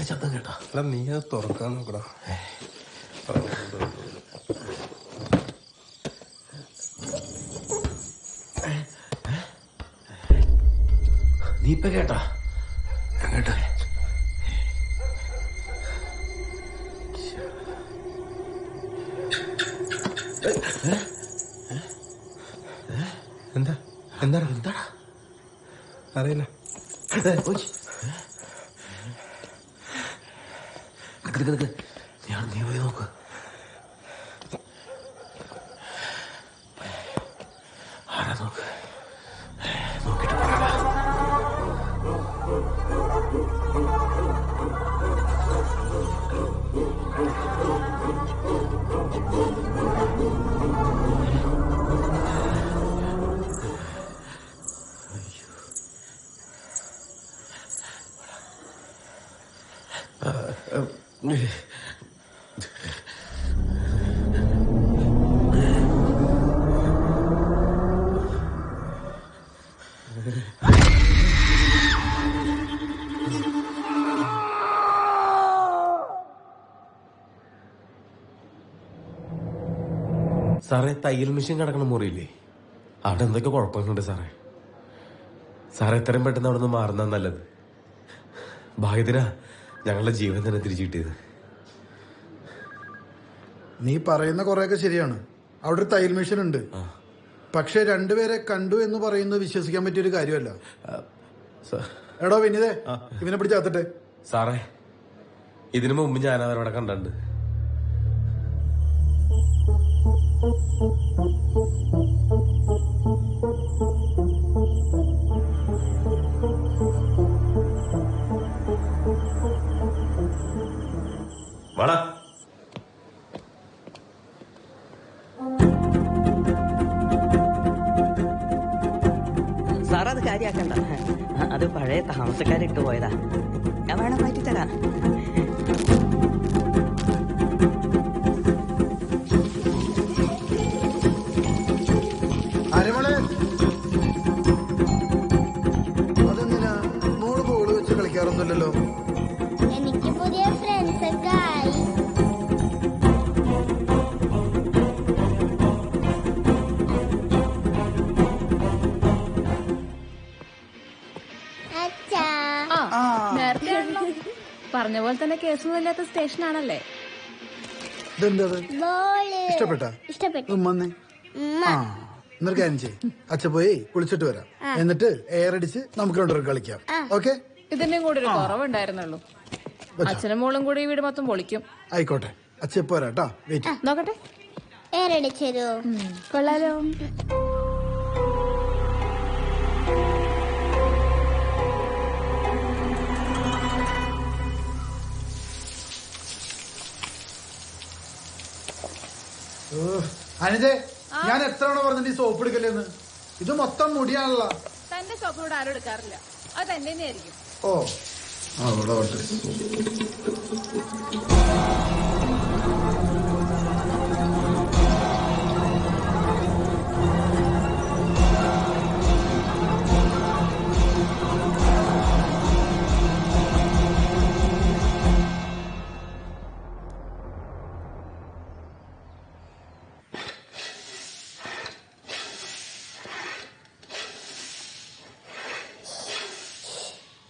ശബ്ദം കേട്ടോ? അല്ല, നീ അത് തുറക്കാൻ നോക്കടാ. നീ ഇപ്പൊ കേട്ടാ? കേട്ടാ? അറിയില്ല. ഞാൻ നീ പോയി നോക്ക്. ആരാ നോക്ക്, നോക്കിട്ട് പറയാ. സാറേ, തയ്യൽ മെഷീൻ കിടക്കണ മുറിയില്ലേ, അവിടെ എന്തൊക്കെ കുഴപ്പങ്ങളുണ്ട് സാറേ. സാറേ, എത്രയും പെട്ടെന്ന് അവിടെ നിന്ന് മാറുന്ന നല്ലത്. ഭാഗ്യത്തിനാ ഞങ്ങളുടെ ജീവൻ തന്നെ തിരിച്ചു കിട്ടിയത്. നീ പറയുന്ന കുറെയൊക്കെ ശരിയാണ്. അവിടെ ഒരു തയ്യൽ മെഷീൻ ഉണ്ട്. പക്ഷെ രണ്ടുപേരെ കണ്ടു എന്ന് പറയുന്നത് വിശ്വസിക്കാൻ പറ്റിയൊരു കാര്യമല്ല. എടോ വിനിതേ, ഇവനെ പിടിച്ചാത്തട്ടെ. സാറേ, ഇതിനു മുമ്പ് ഞാൻ അവരവിടെ കണ്ടിട്ടുണ്ട്. വാടാ. സാർ അത് കാര്യാക്കണ്ട, അത് പഴയ താമസക്കാരിട്ട് പോയതാ. ഞാൻ വേണം മാറ്റിത്തരാം. അതെന്തിനാ മോള് ബോള് വെച്ച് കളിക്കാറൊന്നുമില്ലല്ലോ? എനിക്ക് പുതിയ ഫ്രണ്ട്സ് ഒക്കെ ആയി. നേരത്തെ പറഞ്ഞ പോലെ തന്നെ കേസൊന്നും ഇല്ലാത്ത സ്റ്റേഷനാണല്ലേ? ഇഷ്ടപ്പെട്ട ഉമ്മന്നേ. ആ, എന്നൊരു കാര്യം ചെയ്യും. അച്ഛൻ പോയി കുളിച്ചിട്ട് വരാം. എന്നിട്ട് എയർ അടിച്ച് നമുക്ക് രണ്ടുപേർക്ക് കളിക്കാം. ഓക്കെ? ഇതിന്റെയും കൂടി ഒരു കുറവുണ്ടായിരുന്നുള്ളൂ. അച്ഛനും മോളും കൂടി ഈ വീട് മൊത്തം പൊളിക്കും. ആയിക്കോട്ടെ, അച്ഛൻ പോരാട്ടോ. വെയിറ്റ് നോക്കട്ടെ. എയർ അടിച്ചോ? കൊള്ളാലോ. അനിതേ, ഞാൻ എത്ര തവണ പറഞ്ഞിട്ട് ഈ സോപ്പ് എടുക്കല്ലേന്ന്? ഇത് മൊത്തം മുടിയാണല്ലോ. തന്റെ സോപ്പിനോട് ആരും എടുക്കാറില്ല. അത് തന്നെ തന്നെയായിരിക്കും. ഓ, അവിടെ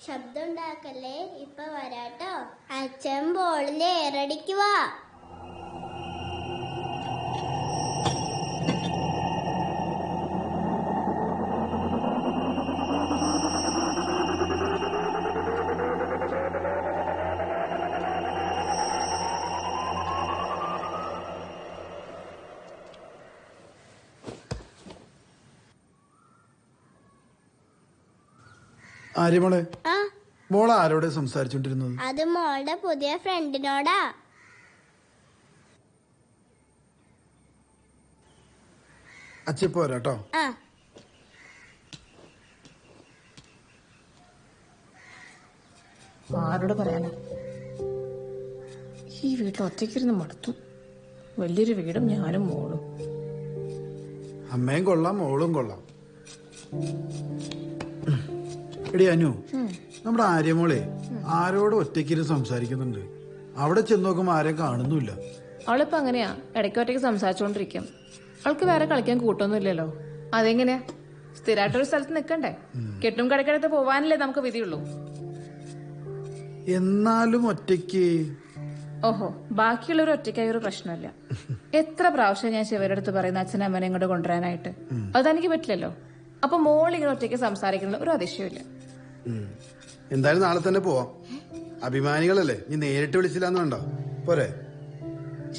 ശബ്ദം ഉണ്ടാക്കല്ലേ, ഇപ്പൊ വരാട്ടോ. അച്ഛൻ ബോളിൽ എയറടിക്കുവാ. ആര്യമോളെ, മോൾ ആരോടെ സംസാരിച്ചോണ്ടിരുന്നത്? അത് മോളുടെ പുതിയ ഫ്രണ്ടിനോടാ. അച്ഛൻ പോരാട്ടോ. ആരോട് പറയാനാ? ഈ വീട്ടിൽ ഒറ്റയ്ക്കിരുന്ന് മടുത്തു. വലിയൊരു വീടും ഞാനും മോളും. അമ്മയും കൊള്ളാം, മോളും കൊള്ളാം. എടി അനു, നമ്മുടെ ആര്യമോളെ ആരോട് ഒറ്റയ്ക്കിരുന്ന് സംസാരിക്കുന്നുണ്ട്. അവിടെ ചെന്ന് നോക്കുമ്പോ ആരെയും കാണുന്നില്ല. അവളിപ്പോ അങ്ങനെയാ, ഇടയ്ക്ക് ഒറ്റയ്ക്ക് സംസാരിച്ചോണ്ടിരിക്കും. അവൾക്ക് വേറെ കളിക്കാൻ കൂട്ടൊന്നും ഇല്ലല്ലോ. അതെങ്ങനെയാ? സ്ഥിരമായിട്ടൊരു സ്ഥലത്ത് നിക്കണ്ടേ? കെട്ടും കടക്കടുത്ത് പോവാനല്ലേ നമുക്ക് വിധിയുള്ളൂ. എന്നാലും ഒറ്റയ്ക്ക്. ഓഹോ, ബാക്കിയുള്ളവർ ഒറ്റയ്ക്കായ ഒരു പ്രശ്നമില്ല. എത്ര പ്രാവശ്യം ഞാൻ ശിവരുടെ അടുത്ത് പറയുന്ന അച്ഛനും അമ്മനെ ഇങ്ങോട്ട് കൊണ്ടുവരാനായിട്ട്. അത് തനിക്ക് പറ്റില്ലല്ലോ. അപ്പൊ മോളിങ്ങനെ ഒറ്റയ്ക്ക് സംസാരിക്കുന്നത് ഒരു അതിശയമില്ല. എന്തായാലും നാളെ തന്നെ പോവാം. അഭിമാനികളല്ലേ, നീ നേരിട്ട് വിളിച്ചില്ലാന്ന് വേണ്ട പോരെ.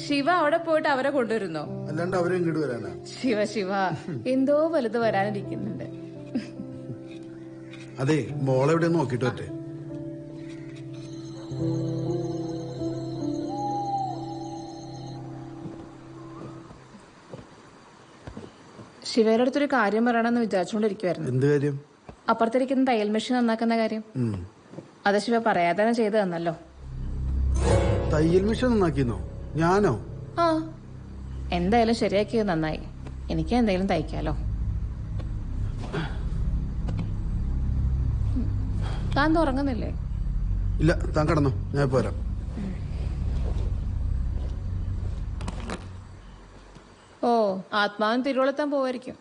ശിവ അവിടെ പോയിട്ട് അവരെ കൊണ്ടുവരുന്നോ? അല്ലാണ്ട് അവരും ഇങ്ങോട്ട് വരാനാ? ശിവ ശിവ, എന്തോ വലുത് വരാനിരിക്കുന്നുണ്ട്. അതെ, മോളെവിടെ നോക്കിട്ട് പറ്റേ. ശിവയുടെ അടുത്തൊരു കാര്യം പറയണമെന്ന് വിചാരിച്ചുകൊണ്ടിരിക്കുവായിരുന്നു. എന്ത് കാര്യം? അപ്പുറത്തിരിക്കുന്ന തയ്യൽ മെഷീൻ നന്നാക്കുന്ന കാര്യം. അത് ശിവ പറയാതെ തന്നെ ചെയ്തു തന്നല്ലോ. തയ്യൽ മെഷീൻ നന്നാക്കിന്നോ? ഞാനോ? ആ, എന്തായാലും ശരിയാക്കിയത് നന്നായി. എനിക്ക് എന്തെങ്കിലും തയ്ക്കാലോ. താൻ തുറങ്ങുന്നില്ലേ? ഇല്ല, താൻ കടന്നോ, ഞാൻ പോരാം. ഓ, ആത്മാവൻ തിരുവോളത്താൻ പോവായിരിക്കും.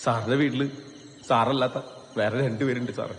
സാറിന്റെ വീട്ടില് സാറല്ലാത്ത വേറെ 2 പേരുണ്ട് സാറ്.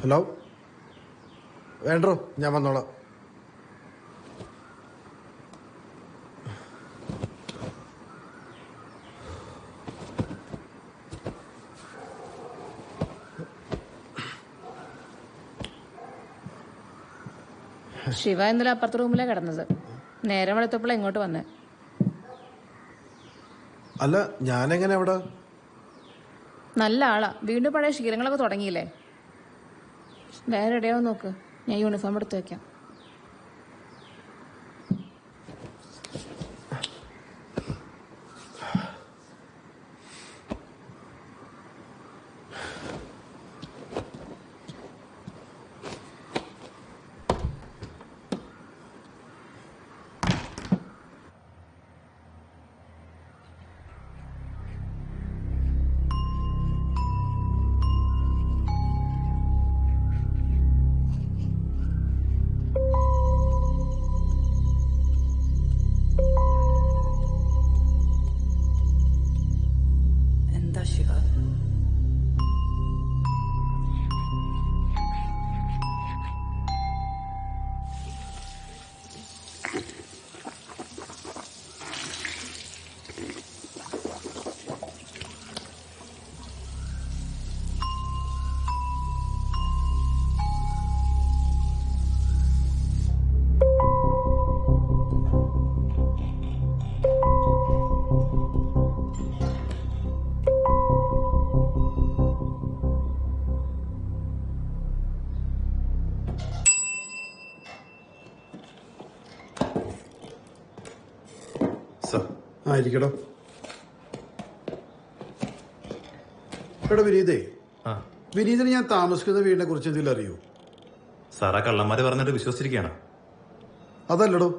ഹലോ, വേണ്ടോ, ഞാൻ വന്നോളാം. ശിവ ഇന്നലെ അപ്പുറത്തെ റൂമിലാണ് കിടന്നത്. നേരം വെളുത്തപ്പോൾ ഇങ്ങോട്ട് വന്നേ. അല്ല, ഞാനെങ്ങനെ അവിടെ? നല്ല ആളാ. വീണ്ടും പഴയ ശീലങ്ങളൊക്കെ തുടങ്ങിയില്ലേ? വേറെ എവിടെയോ നോക്ക്, ഞാൻ യൂണിഫോം എടുത്ത് വെക്കാം. ആയിരിക്കടോ. എടാ വിനീതേ, വിനീതിന് ഞാൻ താമസിക്കുന്ന വീടിനെ കുറിച്ച് എന്തെങ്കിലും അറിയോ? സാറാ കള്ളന്മാര് പറഞ്ഞിട്ട് വിശ്വസിച്ചിരിക്കുകയാണ്. അതല്ലടോ,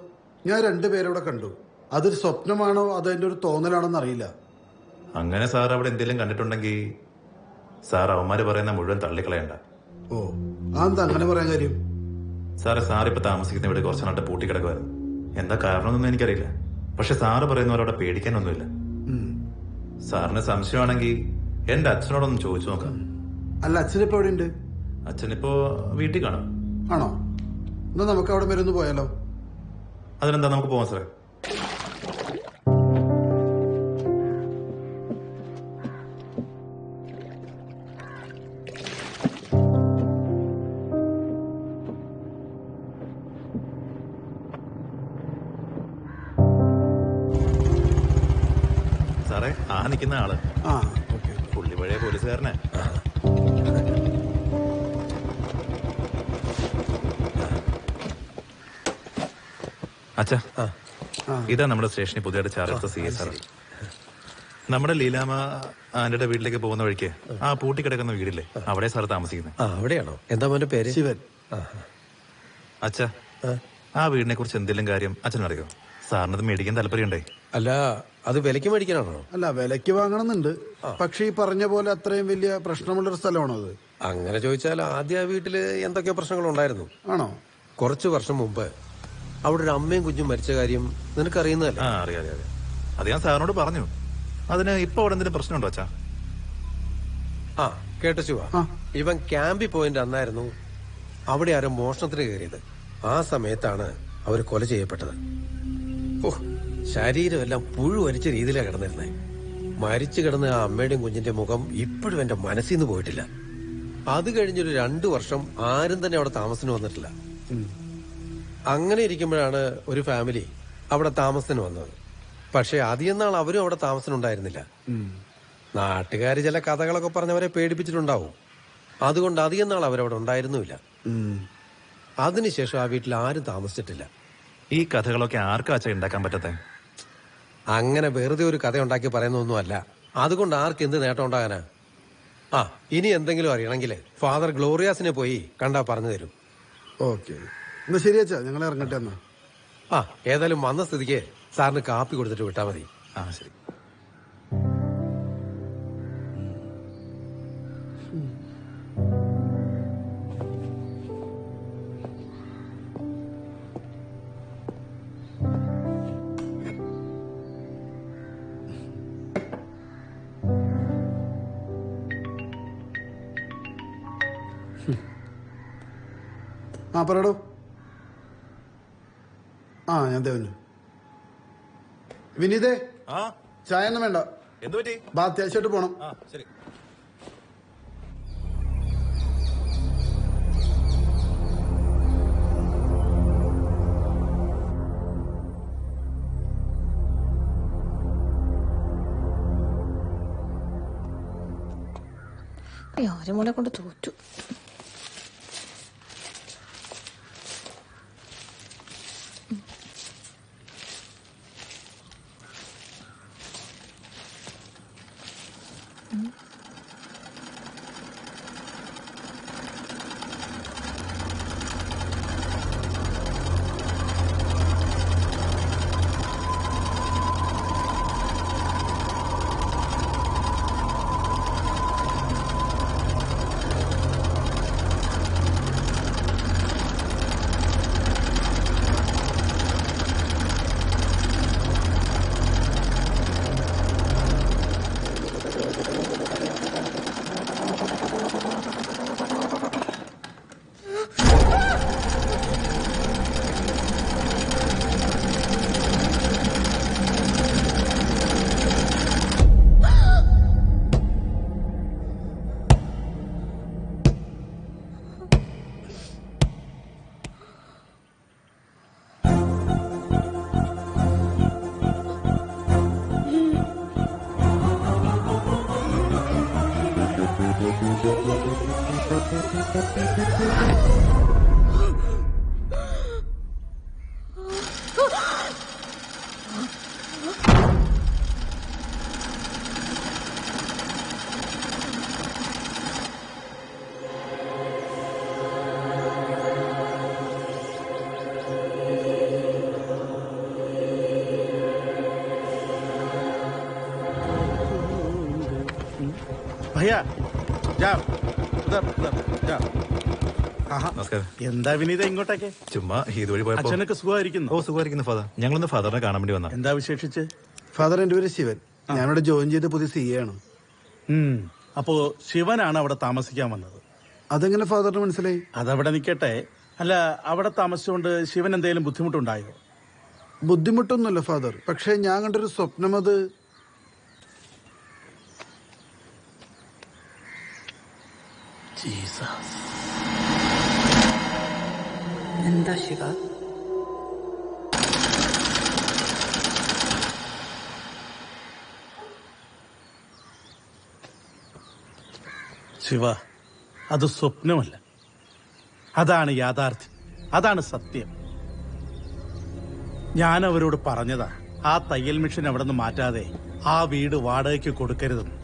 ഞാൻ രണ്ടുപേരവിടെ കണ്ടു. അതൊരു സ്വപ്നമാണോ അതോ എൻ്റെ ഒരു തോന്നലാണോന്ന് അറിയില്ല. അങ്ങനെ സാർ അവിടെ എന്തെങ്കിലും കണ്ടിട്ടുണ്ടെങ്കിൽ സാർ അവന്മാര് പറയുന്ന മുഴുവൻ തള്ളിക്കളയണ്ട. ഓ, അതെന്താ അങ്ങനെ പറയാൻ കാര്യം? സാറിപ്പോ താമസിക്കുന്ന ഇവിടെ കുറച്ച് നാട്ട് പൂട്ടിക്കിടക്കുമായിരുന്നു. എന്താ കാരണമൊന്നും എനിക്കറിയില്ല. പക്ഷെ സാറ് പറയുന്നവരവിടെ പേടിക്കാനൊന്നുമില്ല. സാറിന് സംശയമാണെങ്കിൽ എന്റെ അച്ഛനോടൊന്ന് ചോദിച്ചു നോക്കാം. അല്ല, അച്ഛനിപ്പോ എവിടെ ഉണ്ട്? അച്ഛനിപ്പോ വീട്ടിൽ കാണാം. ആണോ? എന്നാ നമുക്ക് അവിടെ വരെ ഒന്ന് പോയാലോ? അതിനെന്താ, നമുക്ക് പോവാം സാറേ. സാറേ, ആ നിൽക്കുന്ന ആള് പുള്ളി പഴയ പോലീസുകാരനെ. അച്ഛാ, ഇതാ നമ്മുടെ സ്റ്റേഷനിൽ പുതിയതായിട്ട് ചാർജ് CS സാർ. നമ്മുടെ ലീലാമ്മ ആന്റിയുടെ വീട്ടിലേക്ക് പോകുന്ന വഴിക്ക് ആ പൂട്ടിക്കിടക്കുന്ന വീടില്ലേ, അവിടെ സാർ താമസിക്കുന്നത്. അവിടെയാണോ? എന്താ മോന്റെ പേര്? ശിവൻ. അച്ഛാ, ആ വീടിനെ കുറിച്ച് എന്തെങ്കിലും കാര്യം അച്ഛനറിയോ? സാറിനത് മേടിക്കാൻ താല്പര്യമുണ്ടേ? അല്ല, അത് വിലക്ക് മേടിക്കാനാണോ? അല്ല, വിലക്ക് വാങ്ങണമെന്നുണ്ട്. പക്ഷെ ഈ പറഞ്ഞ പോലെ അത്രയും വലിയ പ്രശ്നമുള്ളൊരു സ്ഥലമാണോ അത്? അങ്ങനെ ചോദിച്ചാൽ ആദ്യം ആ വീട്ടില് എന്തൊക്കെ പ്രശ്നങ്ങളുണ്ടായിരുന്നു. ആണോ? കുറച്ചു വർഷം മുമ്പ് അവിടെ ഒരു അമ്മയും കുഞ്ഞും മരിച്ച കാര്യം നിനക്കറിയുന്നതല്ലേ? അറിയാം. അത് ഞാൻ സാറിനോട് പറഞ്ഞു. അതിന് ഇപ്പൊ അവിടെ എന്തെങ്കിലും പ്രശ്നമുണ്ടോ അച്ഛാ? കേട്ടോ ശിവ, ഇവൻ ക്യാമ്പിൽ പോയിന്റ് അന്നായിരുന്നു അവിടെ ആരും മോഷണത്തിന് കയറിയത്. ആ സമയത്താണ് അവർ കൊല ചെയ്യപ്പെട്ടത്. ശരീരമെല്ലാം പുഴു വലിച്ച രീതിയിലാണ് കിടന്നിരുന്നത്. മരിച്ചു കിടന്ന ആ അമ്മയുടെയും കുഞ്ഞിന്റെ മുഖം ഇപ്പോഴും എന്റെ മനസ്സിൽ നിന്ന് പോയിട്ടില്ല. അത് കഴിഞ്ഞൊരു 2 വർഷം ആരും തന്നെ അവിടെ താമസത്തിന് വന്നിട്ടില്ല. അങ്ങനെ ഇരിക്കുമ്പോഴാണ് ഒരു ഫാമിലി അവിടെ താമസത്തിന് വന്നത്. പക്ഷെ അധികം നാൾ അവരും അവിടെ താമസത്തിനുണ്ടായിരുന്നില്ല. നാട്ടുകാർ ചില കഥകളൊക്കെ പറഞ്ഞവരെ പേടിപ്പിച്ചിട്ടുണ്ടാവും. അതുകൊണ്ട് അധികം നാൾ അവരവിടെ ഉണ്ടായിരുന്നുമില്ല. അതിനുശേഷം ആ വീട്ടിൽ ആരും താമസിച്ചിട്ടില്ല. ഈ കഥകളൊക്കെ ആർക്കാ അച്ഛാ ഉണ്ടാക്കാൻ പറ്റത്തെ? അങ്ങനെ വെറുതെ ഒരു കഥ ഉണ്ടാക്കി പറയുന്നൊന്നുമല്ല. അതുകൊണ്ട് ആർക്ക് എന്ത് നേട്ടം ഉണ്ടാകാനാ? ഇനി എന്തെങ്കിലും അറിയണമെങ്കിൽ ഫാദർ ഗ്ലോറിയാസിനെ പോയി കണ്ടാ പറഞ്ഞു തരും. ഓക്കെ, എന്നാ ശരി അച്ഛാ, ഞങ്ങൾ ഇറങ്ങട്ടെ എന്നാ. ഏതായാലും വന്ന സ്ഥിതിക്ക് സാറിന് കാപ്പി കൊടുത്തിട്ട് വിട്ടാ മതി. ശരി. പറയടോ. ഞാൻ ദേവനു. വിനീതേ, ചായ ഒന്നും വേണ്ട. അത്യാവശ്യമായിട്ട് പോണം. ശരി. ആരും മോനെ കൊണ്ട് തോറ്റു. ഭയ്യ നമസ്കാരം. എന്താ വിനീത ഇങ്ങോട്ടേക്ക്? ചുമ്മാ ഇതുവഴി പോയപ്പോ അച്ഛനൊക്കെ സുഖമായിരിക്കുന്നു? ഓ സുഖമായിരിക്കുന്നു ഫാദർ. ഞങ്ങളൊന്ന് ഫാദറിനെ കാണാൻ വേണ്ടി വന്നാ. എന്താ വിശേഷിച്ച്? ഫാദർ, എന്റെ പേര് ശിവൻ. ഞാനിവിടെ ജോയിൻ ചെയ്ത പുതിയ CA ആണ്. അപ്പോ ശിവനാണ് അവിടെ താമസിക്കാൻ വന്നത്? അതെങ്ങനെ ഫാദറിന് മനസ്സിലായി? അതവിടെ നിൽക്കട്ടെ. അല്ല, അവിടെ താമസിച്ചുകൊണ്ട് ശിവൻ എന്തെങ്കിലും ബുദ്ധിമുട്ടുണ്ടായോ? ബുദ്ധിമുട്ടൊന്നുമല്ല ഫാദർ, പക്ഷെ ഞാൻ കണ്ടൊരു സ്വപ്നം, അത് എന്താ ശിവ? ശിവ, അത് സ്വപ്നമല്ല, അതാണ് യാഥാർത്ഥ്യം, അതാണ് സത്യം. ഞാൻ അവരോട് പറഞ്ഞതാ, ആ തയ്യൽ മെഷീൻ അവിടെ നിന്ന് മാറ്റാതെ ആ വീട് വാടകയ്ക്ക് കൊടുക്കരുതെന്ന്.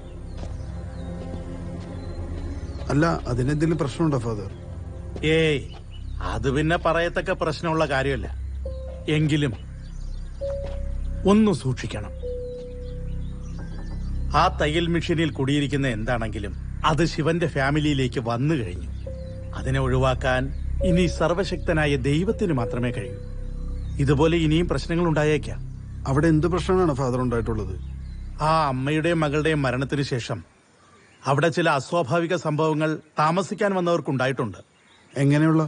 അല്ല, അതിനെന്തെങ്കിലും പ്രശ്നമുണ്ടോ ഫാദർ? ഏയ്, അത് പിന്നെ പറയത്തക്ക പ്രശ്നമുള്ള കാര്യമല്ല. എങ്കിലും ഒന്ന് സൂക്ഷിക്കണം. ആ തയ്യൽ മെഷീനിൽ കുടിയിരിക്കുന്ന എന്താണെങ്കിലും അത് ശിവന്റെ ഫാമിലിയിലേക്ക് വന്നു കഴിഞ്ഞു. അതിനെ ഒഴിവാക്കാൻ ഇനി സർവശക്തനായ ദൈവത്തിന് മാത്രമേ കഴിയൂ. ഇതുപോലെ ഇനിയും പ്രശ്നങ്ങൾ ഉണ്ടായേക്കാം. അവിടെ എന്ത് പ്രശ്നമാണ് ഫാദർ ഉണ്ടായിട്ടുള്ളത്? ആ അമ്മയുടെയും മകളുടെയും മരണത്തിന് ശേഷം അവിടെ ചില അസ്വാഭാവിക സംഭവങ്ങൾ താമസിക്കാൻ വന്നവർക്കുണ്ടായിട്ടുണ്ട്. എങ്ങനെയുള്ള?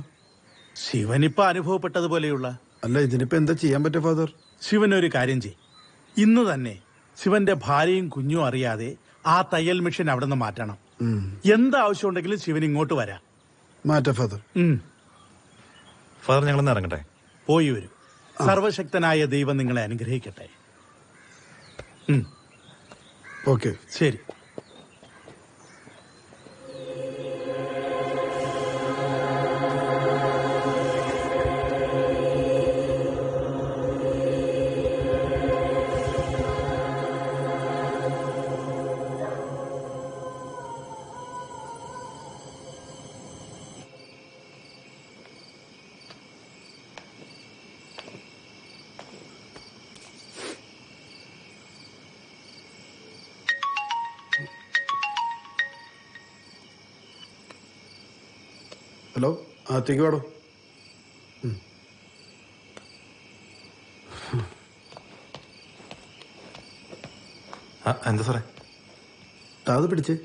ശിവനിപ്പോ അനുഭവപ്പെട്ടതുപോലെയുള്ള. അല്ല, ഇതിനിപ്പോ എന്താ ചെയ്യാൻ പറ്റുക ഫാദർ? ശിവനൊരു കാര്യം ചെയ്യും. ഇന്ന് തന്നെ ശിവന്റെ ഭാര്യയും കുഞ്ഞും അറിയാതെ ആ തയ്യൽ മെഷീൻ അവിടെ നിന്ന് മാറ്റണം. എന്താവശ്യം ഉണ്ടെങ്കിലും ശിവൻ ഇങ്ങോട്ട് വരാം. മാറ്റാ ഫാദർ. ഫാദർ, ഞങ്ങളൊന്ന് ഇറങ്ങട്ടെ? പോയി വരൂ. സർവശക്തനായ ദൈവം നിങ്ങളെ അനുഗ്രഹിക്കട്ടെ. ഓക്കെ, ശരി. ഹലോ, അകത്തേക്ക് വേടോ. എന്താ സാറേ? താത് പിടിച്ചേ.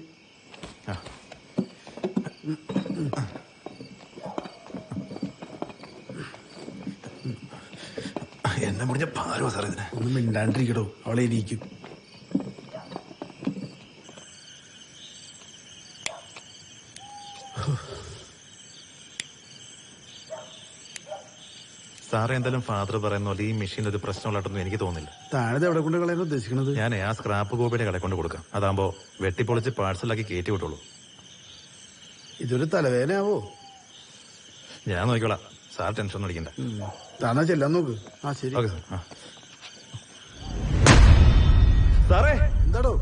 എന്നെ മുടിഞ്ഞ പാരോ സാറേ ഇതിനെ? ഒന്നും മിണ്ടാണ്ടിരിക്കടോ, അവളെ ഇരിക്കും. സാറേ, എന്തായാലും ഫാദർ പറയുന്ന പോലെ ഈ മെഷീൻ ഒരു പ്രശ്നമുള്ളതായിട്ടൊന്നും എനിക്ക് തോന്നുന്നില്ല. താഴെ എവിടെ കൊണ്ട് കളയാൻ ഉദ്ദേശിക്കണത്? ഞാൻ ആ സ്ക്രാപ്പ് കോപ്പിയുടെ കടയിൽ കൊണ്ട് കൊടുക്കാം. അതാകുമ്പോ വെട്ടിപ്പൊളിച്ച് പാഴ്സലാക്കി കയറ്റി വിട്ടോളൂ. ഇതൊരു തലവേദനയാവോ? ഞാൻ നോക്കിക്കോളാം, സാർ ടെൻഷൻ ഒന്നും അടിക്കണ്ട. താനാ ചെല്ലാൻ നോക്ക്. ആ ശരി. Okay sir. സാറേ, എന്താടോ?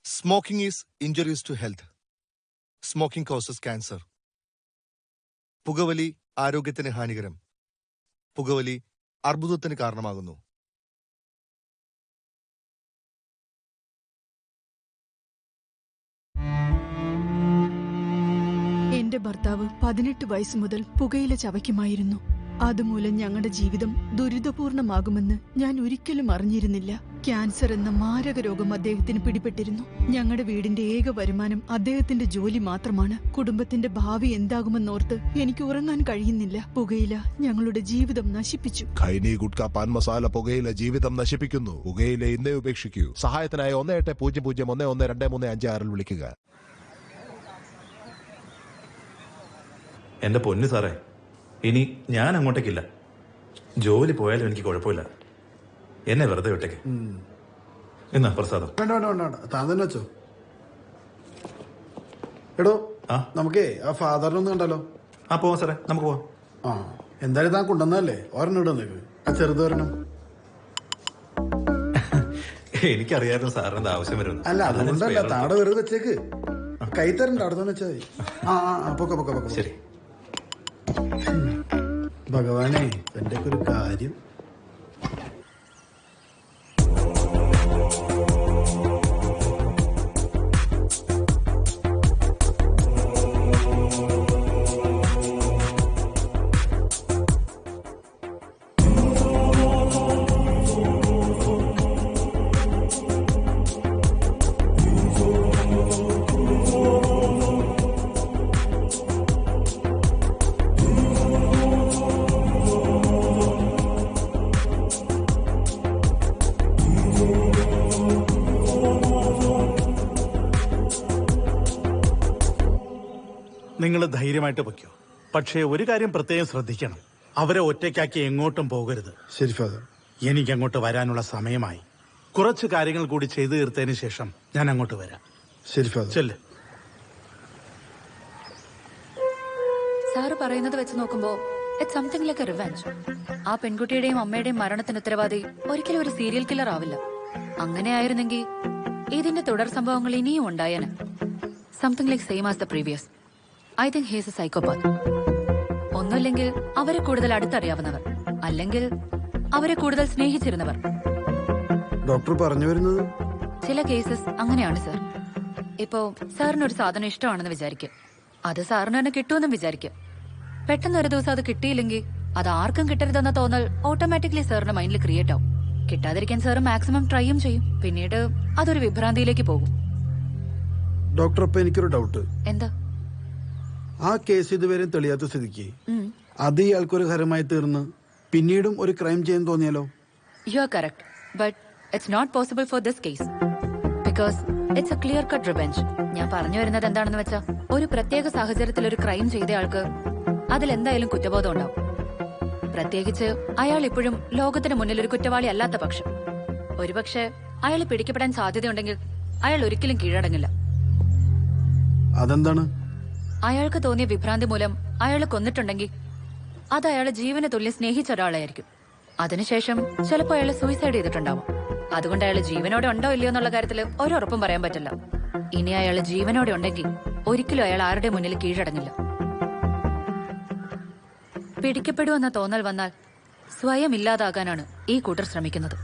Smoking is injurious to health. Smoking causes cancer. പുകവലി ആരോഗ്യത്തിന് ഹാനികരം. പുകവലി അർബുദത്തിന് കാരണമാകുന്നു. എന്റെ ഭർത്താവ് 18 വയസ്സ് മുതൽ പുകയില ചവയ്ക്കുമായിരുന്നു. അതുമൂലം ഞങ്ങളുടെ ജീവിതം ദുരിതപൂർണമാകുമെന്ന് ഞാൻ ഒരിക്കലും അറിഞ്ഞിരുന്നില്ല. ക്യാൻസർ എന്ന മാരക രോഗം അദ്ദേഹത്തിന് പിടിപെട്ടിരുന്നു. ഞങ്ങളുടെ വീടിന്റെ ഏക വരുമാനം അദ്ദേഹത്തിന്റെ ജോലി മാത്രമാണ്. കുടുംബത്തിന്റെ ഭാവി എന്താകുമെന്നോർത്ത് എനിക്ക് ഉറങ്ങാൻ കഴിയുന്നില്ല. പുകയില ഞങ്ങളുടെ ജീവിതം നശിപ്പിച്ചു. ഖൈനി, ഗുഡ്ക, പാൻ മസാല പുകയില ജീവിതം നശിപ്പിക്കുന്നു. പുകയില ഇന്നേ ഉപേക്ഷിക്കൂ. സഹായത്തിനായി 1800112356 വിളിക്കുക. എന്റെ പൊന്നു സാറേ, ഇനി ഞാൻ അങ്ങോട്ടേക്കില്ല. ജോലി പോയാലും എനിക്ക് കുഴപ്പമില്ല. എന്നെ വെറുതെ വിട്ടേക്ക്. എന്നാ പ്രസാദം. വേണ്ട വേണ്ട വേണ്ട, താൻ തന്നെ വെച്ചോ. എടോ, നമുക്കേ ആ ഫാദറിനൊന്ന് കണ്ടല്ലോ. ആ പോവാം സാറേ, നമുക്ക് പോവാം. ആ, എന്തായാലും താൻ കൊണ്ടുവന്നല്ലേ, ഒരെണ്ണം ഇടും നിനക്ക്. ആ ചെറുത് ഒരെണ്ണം. എനിക്കറിയായിരുന്നു സാറിന് ആവശ്യം വരുന്നു. അല്ല, അതുകൊണ്ടല്ല, താടെ വെറുതെ വെച്ചേക്ക്. കൈ തരണ്ട, അവിടെ തന്നെ വെച്ചാൽ മതി. ആ ആ പൊക്ക പൊക്ക പൊക്ക. ശരി. ഭഗവാനെ, എന്റെ ഒരു കാര്യം. നിങ്ങൾ ധൈര്യമായിട്ട് പൊയ്ക്കോ. പക്ഷേ ഒരു കാര്യം പ്രത്യേകം ശ്രദ്ധിക്കണം. അവരെ ഒറ്റയ്ക്കാക്കി എങ്ങോട്ടും പോകരുത്. ശരി ഫാദർ. എനിക്ക് അങ്ങോട്ട് വരാനുള്ള സമയമായി. കുറച്ച് കാര്യങ്ങൾ കൂടി ചെയ്തു തീർത്തതിന് ശേഷം ഞാൻ അങ്ങോട്ട് വരാം. ശരി ഫാദർ. ചെല്ല്. സാറ് പറയുന്നത് വെച്ച് നോക്കുമ്പോ it's something like A revenge. ആ പെൺകുട്ടിയുടെയും അമ്മയുടെയും മരണത്തിന് ഉത്തരവാദി ഒരിക്കലും ഒരു സീരിയൽ കില്ലർ ആവില്ല. അങ്ങനെ ആയിരുന്നെങ്കിൽ ഇതിന്റെ തുടർ സംഭവങ്ങൾ ഇനിയും ഉണ്ടായേനെ. Something like same as the previous. I think he's a psychopath. ഒന്നുമില്ലെങ്കിൽ അവരെ കൂടുതൽ അടുത്തറിയാവുന്നവർ, അല്ലെങ്കിൽ അവരെ കൂടുതൽ സ്നേഹിച്ചിരുന്നവർ. ഡോക്ടർ പറഞ്ഞു വരുന്നത് ചില കേസസ് അങ്ങനെയാണ് സർ. ഇപ്പോ സാറിന് ഒരു സാധനം ഇഷ്ടമാണെന്ന് വിചാരിക്കും. അത് സാറിന് തന്നെ കിട്ടുമെന്നും വിചാരിക്കും. പെട്ടെന്ന് ഒരു ദിവസം അത് കിട്ടിയില്ലെങ്കിൽ അത് ആർക്കും കിട്ടരുതെന്ന തോന്നൽ ഓട്ടോമാറ്റിക്കലി സാറിന്റെ മൈൻഡിൽ ക്രിയേറ്റ് ആവും. കിട്ടാതിരിക്കാൻ സാർ മാക്സിമം ട്രൈയും ചെയ്യും. പിന്നീട് അതൊരു വിഭ്രാന്തിയിലേക്ക് പോകും. ഡോക്ടർ, അപ്പൊ എനിക്കൊരു ഡൗട്ട്. എന്താ? ആ കേസ് ഇതുവരെ തെളിയാത്ത സ്ഥിതിക്ക് അത് ഇയാൾക്കൊരു ഹരമായി തീർന്ന് പിന്നീടും ഒരു ക്രൈം ചെയ്യാൻ തോന്നിയാലോ? You are correct, but it's not possible for this case because it's a clear cut revenge. ഞാൻ പറഞ്ഞു വരുന്നത് എന്താണെന്ന് വെച്ചാൽ, ഒരു പ്രത്യേക സാഹചര്യത്തിൽ ഒരു ക്രൈം ചെയ്ത ആൾക്ക് അതിലെന്തായാലും കുറ്റബോധം ഉണ്ടാവും. പ്രത്യേകിച്ച് അയാൾ ഇപ്പോഴും ലോകത്തിന് മുന്നിൽ ഒരു കുറ്റവാളി അല്ലാത്ത പക്ഷം. ഒരുപക്ഷെ അയാൾ പിടിക്കപ്പെടാൻ സാധ്യതയുണ്ടെങ്കിൽ അയാൾ ഒരിക്കലും കീഴടങ്ങില്ല. അതെന്താണ്? അയാൾക്ക് തോന്നിയ വിഭ്രാന്തി മൂലം അയാൾ കൊന്നിട്ടുണ്ടെങ്കിൽ അത് അയാളെ ജീവന് തുല്യം സ്നേഹിച്ച ഒരാളായിരിക്കും. അതിനുശേഷം ചിലപ്പോൾ അയാൾ സൂയിസൈഡ് ചെയ്തിട്ടുണ്ടാവും. അതുകൊണ്ട് അയാൾ ജീവനോടെ ഉണ്ടോ ഇല്ലയോ എന്നുള്ള കാര്യത്തിൽ ഒരുറപ്പും പറയാൻ പറ്റില്ല. ഇനി അയാൾ ജീവനോടെ ഉണ്ടെങ്കിൽ ഒരിക്കലും അയാൾ ആരുടെ മുന്നിൽ കീഴടങ്ങില്ല. പിടിക്കപ്പെടുമെന്ന തോന്നൽ വന്നാൽ സ്വയം ഇല്ലാതാകാനാണ് ഈ കൂട്ടർ ശ്രമിക്കുന്നത്.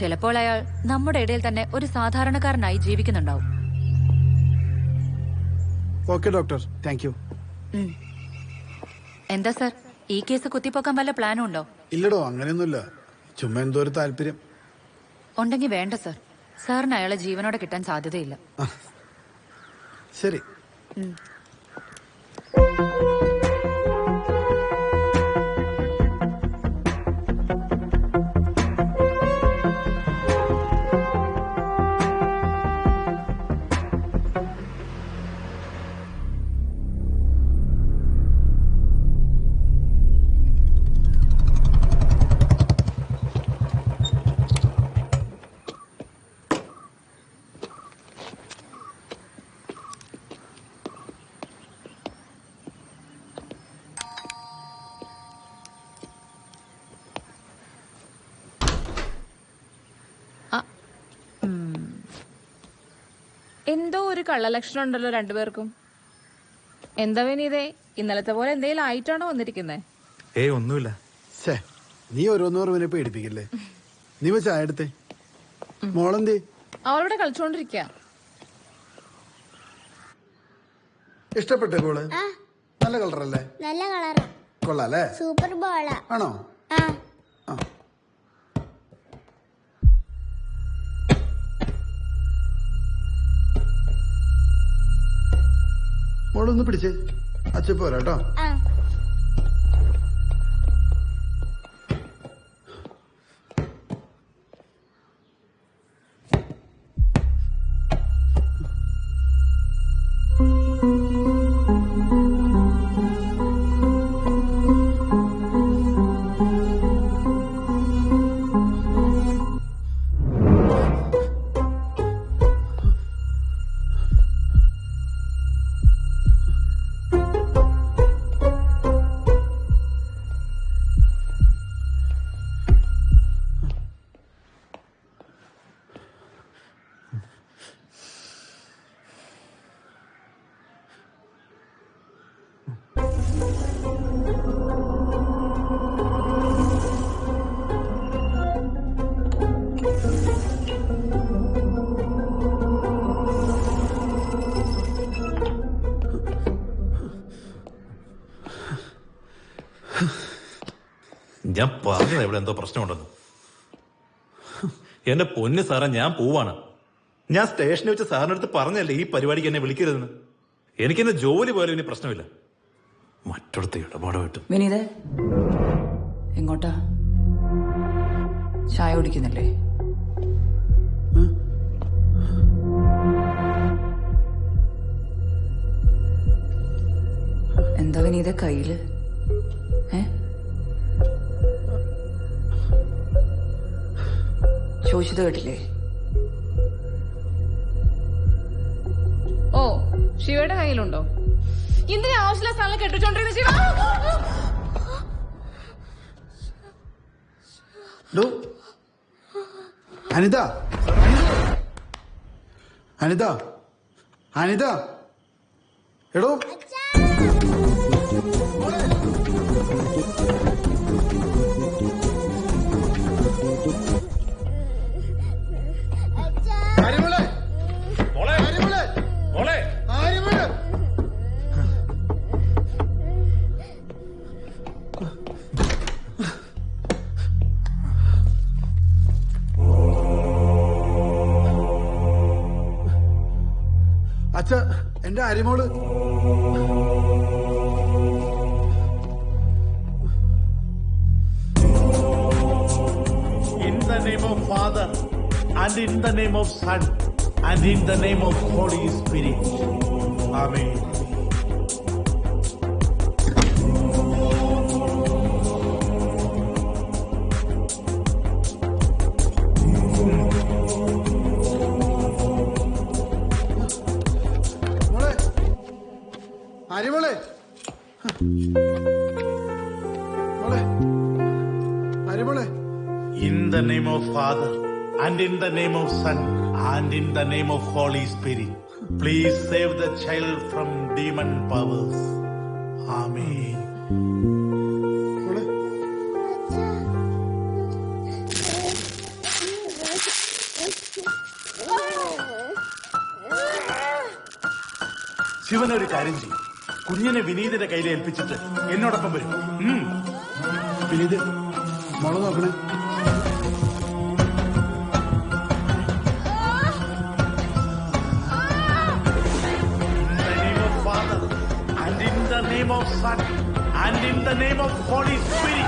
ചിലപ്പോൾ അയാൾ നമ്മുടെ ഇടയിൽ തന്നെ ഒരു സാധാരണക്കാരനായി ജീവിക്കുന്നുണ്ടാവും. Okay doctor, thank you. എന്താ സർ, ഈ കേസ് കുത്തിപ്പോക്കാൻ വല്ല പ്ലാനും ഉണ്ടോ? ഇല്ലടോ, അങ്ങനെയൊന്നുമില്ല. ചുമ്മാ എന്തോ ഒരു താല്പര്യം ഉണ്ടെങ്കിൽ വേണ്ട സർ. സാറിന് അയാളെ ജീവനോടെ കിട്ടാൻ സാധ്യതയില്ല. ശരി. എന്തോ ഒരു കള്ളലക്ഷണം ഉണ്ടല്ലോ രണ്ടുപേർക്കും. എന്താ വിനീതേ, ഇന്നലത്തെ പോലെ എന്തെങ്കിലും ആയിട്ടാണോ വന്നിരിക്കുന്നത്? ഏയ് ഒന്നുമില്ല. നീ ഓരോന്നോറും ഇവനെ പേടിപ്പിക്കല്ലേ. നീ ചായ എടുത്തേ. മോളെന്തേ? അവളോടെ കളിച്ചോണ്ടിരിക്ക. ഇഷ്ടപ്പെട്ടേ ബോള്? നല്ല കളറല്ലേ? നല്ല കളറാ. കൊള്ളാല്ലേ? സൂപ്പർ ബോളാ. ആണോ? മോളൊന്ന് പിടിച്ചേ. അച്ഛ പോരാട്ടോ. ഞാൻ പറഞ്ഞത് ഇവിടെ എന്തോ പ്രശ്നമുണ്ടെന്ന്. എന്റെ പൊന്ന് സാറേ, ഞാൻ പോവാണ്. ഞാൻ സ്റ്റേഷനിൽ വെച്ച് സാറിന്റെ അടുത്ത് പറഞ്ഞല്ലേ ഈ പരിപാടിക്ക് എന്നെ വിളിക്കരുതെന്ന്. എനിക്കെന്നെ ജോലി പോയാലും ഇനി പ്രശ്നമില്ല. മറ്റടുത്ത് ഇടപാടുമായിട്ട്. വിനീതേ, എങ്ങോട്ടാ? ചായ കുടിക്കുന്നില്ലേ? എന്താ വിനീത കയ്യില്? ചോദിച്ചത് കേട്ടില്ലേ? ഓ, ശിവയുടെ കയ്യിലുണ്ടോ? എന്തിനാ ആവശ്യമില്ല സ്ഥലം കെട്ടിച്ചോണ്ടിരുന്ന ശിവ? അനിത, അനിത, അനിത, എടോ അച്ഛ, എന്റെ അരിമോള്. In the name of Father, and in the name of Son, and in the name of Holy Spirit. Amen. അരിമോളെ, അരിമോളെ. In the name of Father, and in the name of Son, and in the name of Holy Spirit, please save the child from demon powers. Amen. Shivan ഒരു കാര്യം ചെയ്യും. കുഞ്ഞിനെ വിനീതിന്റെ കയ്യിൽ ഏൽപ്പിച്ചിട്ട് എന്നോടൊപ്പം വരും. വിനീത്, മോളെ നോക്കണേ. And in the name of Son, and in the name of Holy Spirit.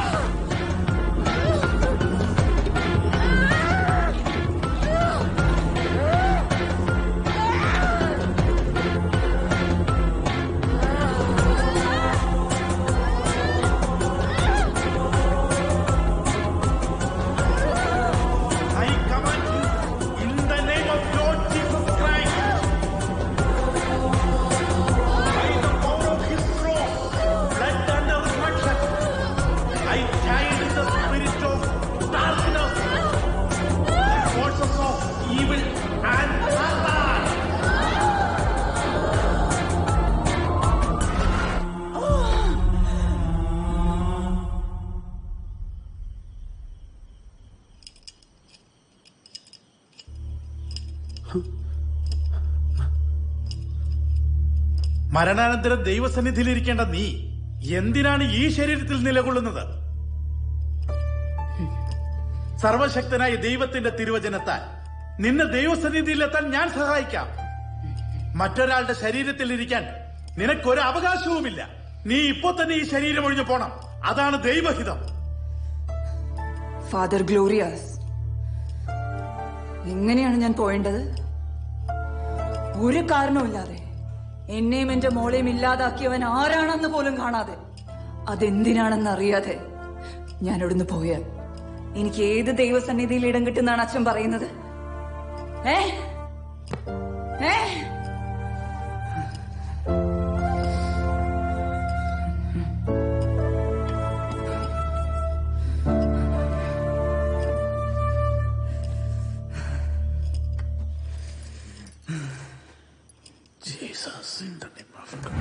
മരണാനന്തരം ദൈവസന്നിധിയിലിരിക്കേണ്ട നീ എന്തിനാണ് ഈ ശരീരത്തിൽ നിലകൊള്ളുന്നത്? സർവശക്തനായ ദൈവത്തിന്റെ തിരുവചനത്താൽ നിന്നെ ദൈവസന്നിധിയിലെത്താൻ ഞാൻ സഹായിക്കാം. മറ്റൊരാളുടെ ശരീരത്തിൽ ഇരിക്കാൻ നിനക്കൊരു അവകാശവുമില്ല. നീ ഇപ്പോ തന്നെ ഈ ശരീരം ഒഴിഞ്ഞു പോണം. അതാണ് ദൈവഹിതം. ഫാദർ ഗ്ലോറിയാസ്, എങ്ങനെയാണ് ഞാൻ പോയേണ്ടത്? ഒരു കാരണവുമില്ലാതെ എന്നെയും എന്റെ മോളെയും ഇല്ലാതാക്കിയവൻ ആരാണെന്ന് പോലും കാണാതെ, അതെന്തിനാണെന്ന് അറിയാതെ ഞാൻ ഇവിടുന്ന് പോയാൽ എനിക്ക് ഏത് ദൈവസന്നിധിയിൽ ഇടം കിട്ടുന്നാണ് അച്ഛൻ പറയുന്നത്? ഏ ഏ Jesus, in the name of God.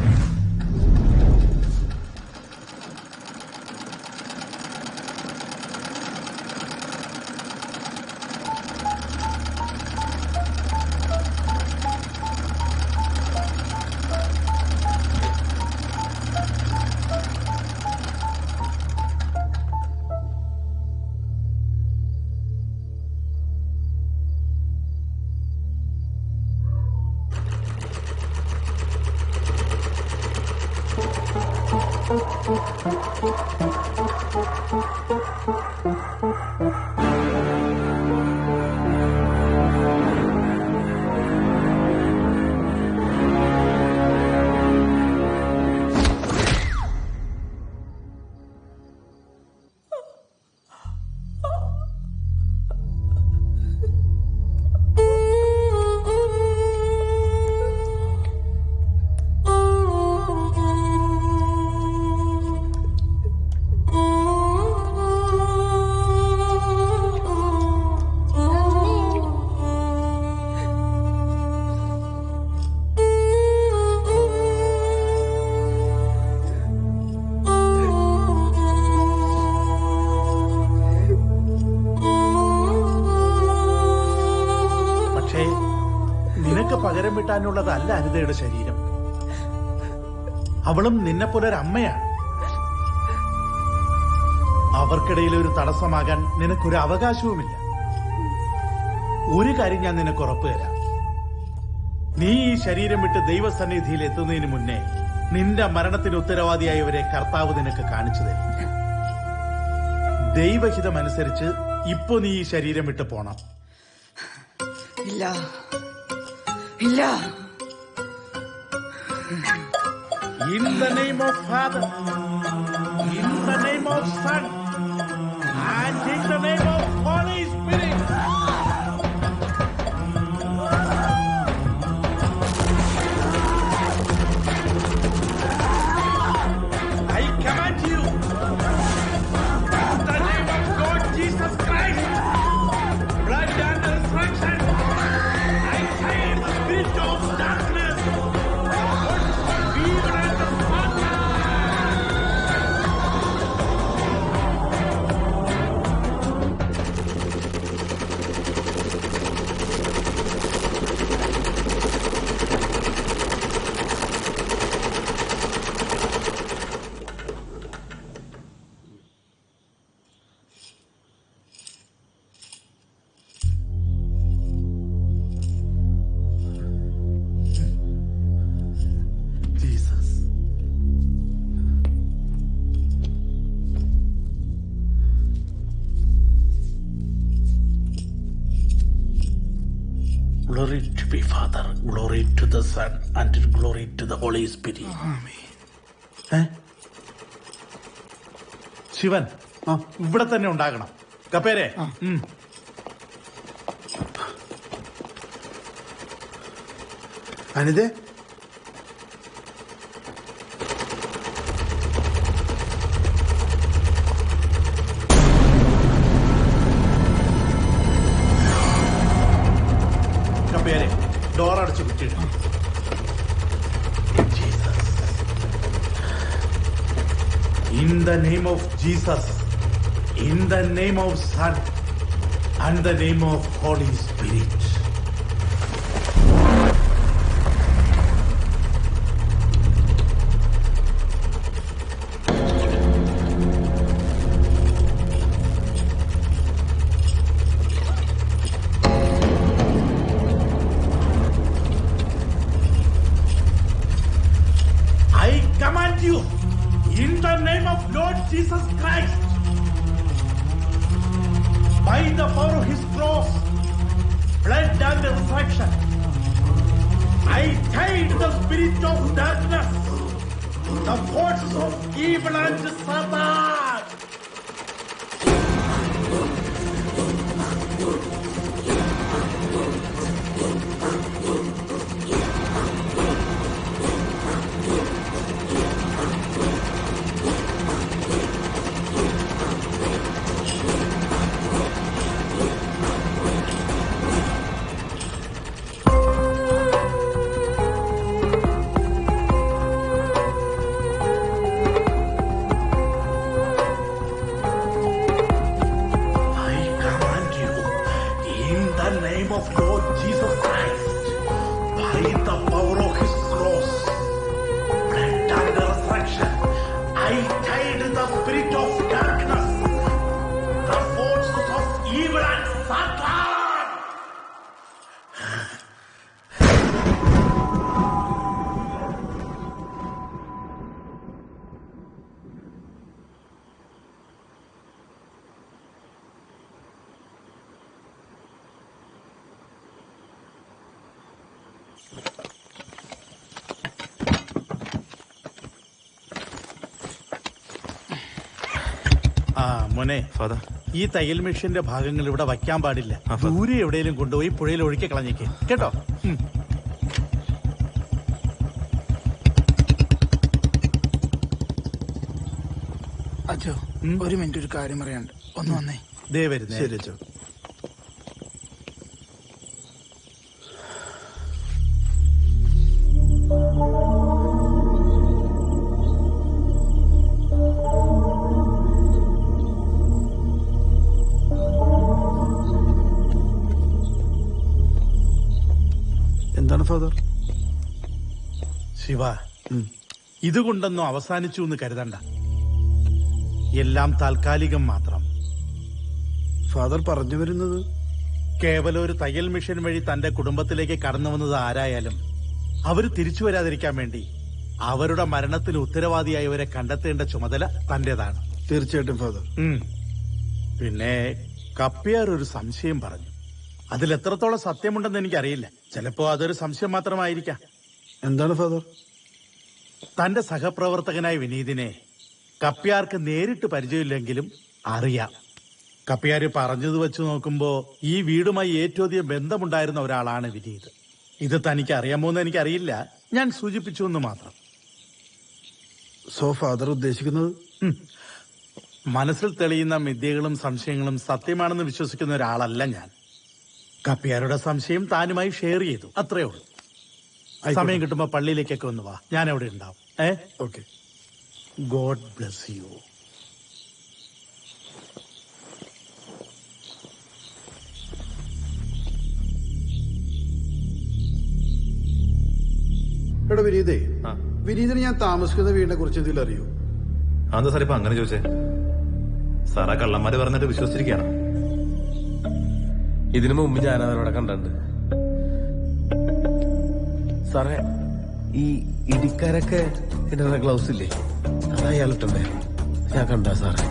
പകരം വിട്ടാനുള്ളതല്ല അനിതയുടെ ശരീരം. അവളും നിന്നെപ്പോലെ ഒരു അമ്മയാണ്. അവർക്കിടയിൽ ഒരു തടസ്സമാകാൻ നിനക്കൊരു അവകാശവുമില്ല. ഒരു കാര്യം ഞാൻ നിനക്ക് ഉറപ്പ് തരാം. നീ ഈ ശരീരം വിട്ട് ദൈവസന്നിധിയിൽ എത്തുന്നതിന് മുന്നേ നിന്റെ മരണത്തിന് ഉത്തരവാദിയായവരെ കർത്താവ് നിനക്ക് കാണിച്ചു തരും. ദൈവഹിതമനുസരിച്ച് ഇപ്പൊ നീ ഈ ശരീരം വിട്ട് പോണം. ഇല്ല ഇല്ല. In the name of Father, in the name of Son, and in the name of Holy Spirit. I command you, in the name of God Jesus Christ, blood and resurrection, I fire the spirit of darkness. Glory to be Father, glory to the Son, and glory to the Holy Spirit. Shivan ഇവിടെ തന്നെ ഉണ്ടാകണം. കപ്പേരെ അനിതേ, ഡോറടച്ചു കുറ്റിയിടും. In the name of Jesus, in the name of Son, and the name of Holy Spirit. resurrection. I tied the spirit of darkness, the forces of evil and Satan. മോനെ, ഈ തയ്യൽ മെഷീന്റെ ഭാഗങ്ങൾ ഇവിടെ വയ്ക്കാൻ പാടില്ല. ദൂരെ എവിടെയെങ്കിലും കൊണ്ടുപോയി പുഴയിൽ ഒഴുക്കി കളഞ്ഞേക്ക് കേട്ടോ. അച്ഛോ, ഒരു മിനിറ്റ്, ഒരു കാര്യം പറയാണ്ട്. ഒന്ന് വന്നേ. ദേ വരുന്നേ. ശരി അച്ഛോ. എന്താണ് ഫാദർ? ശിവ, ഇതുകൊണ്ടൊന്നും അവസാനിച്ചു എന്ന് കരുതണ്ട. എല്ലാം താൽക്കാലികം മാത്രം. ഫാദർ പറഞ്ഞു വരുന്നത് കേവലം ഒരു തയ്യൽ മിഷൻ വഴി തന്റെ കുടുംബത്തിലേക്ക് കടന്നു വന്നത് ആരായാലും അവര് തിരിച്ചു വരാതിരിക്കാൻ വേണ്ടി അവരുടെ മരണത്തിന് ഉത്തരവാദിയായവരെ കണ്ടെത്തേണ്ട ചുമതല തന്റേതാണ്. തീർച്ചയായിട്ടും ഫാദർ. പിന്നെ കപ്പ്യാർ ഒരു സംശയം പറഞ്ഞു. അതിൽ എത്രത്തോളം സത്യമുണ്ടെന്ന് എനിക്കറിയില്ല. ചിലപ്പോ അതൊരു സംശയം മാത്രമായിരിക്കാം. എന്താണ് ഫാദർ? തന്റെ സഹപ്രവർത്തകനായ വിനീതിനെ കപ്പ്യാർക്ക് നേരിട്ട് പരിചയമില്ലെങ്കിലും അറിയാം. കപ്പ്യാര് പറഞ്ഞത് വെച്ച് നോക്കുമ്പോ ഈ വീടുമായി ഏറ്റവും അധികം ബന്ധമുണ്ടായിരുന്ന ഒരാളാണ് വിനീത്. ഇത് തനിക്ക് അറിയാമോന്ന് എനിക്കറിയില്ല, ഞാൻ സൂചിപ്പിച്ചു എന്ന് മാത്രം. സോ ഫാദർ ഉദ്ദേശിക്കുന്നത്? മനസ്സിൽ തെളിയുന്ന മിഥ്യകളും സംശയങ്ങളും സത്യമാണെന്ന് വിശ്വസിക്കുന്ന ഒരാളല്ല ഞാൻ. കപ്പ്യാരുടെ സംശയം താനുമായി ഷെയർ ചെയ്തു, അത്രേ ഉള്ളൂ. സമയം കിട്ടുമ്പോ പള്ളിയിലേക്കൊക്കെ ഒന്ന് വാ, ഞാൻ അവിടെ ഉണ്ടാവും. ഓക്കെ. God bless you. എടാ വിനീതേ, വിനീതിന് ഞാൻ താമസിക്കുന്ന വീടിനെ കുറിച്ച് എന്തെങ്കിലും അറിയോ? എന്താ സാർ ഇപ്പൊ അങ്ങനെ ചോദിച്ചേ? സാറാ കള്ളന്മാര് പറഞ്ഞിട്ട് വിശ്വസിച്ചിരിക്കുകയാണ്. ഇതിനു മുമ്പ് ഞാൻ അവരോടെ കണ്ടിട്ടുണ്ട് സാറേ. ഈ ഇടിക്കാരൊക്കെ ഇടുന്ന ഗ്ലൗസ് ഇല്ലേ, അത് അയാളിട്ടുണ്ടേ, ഞാൻ കണ്ടാ സാറേ.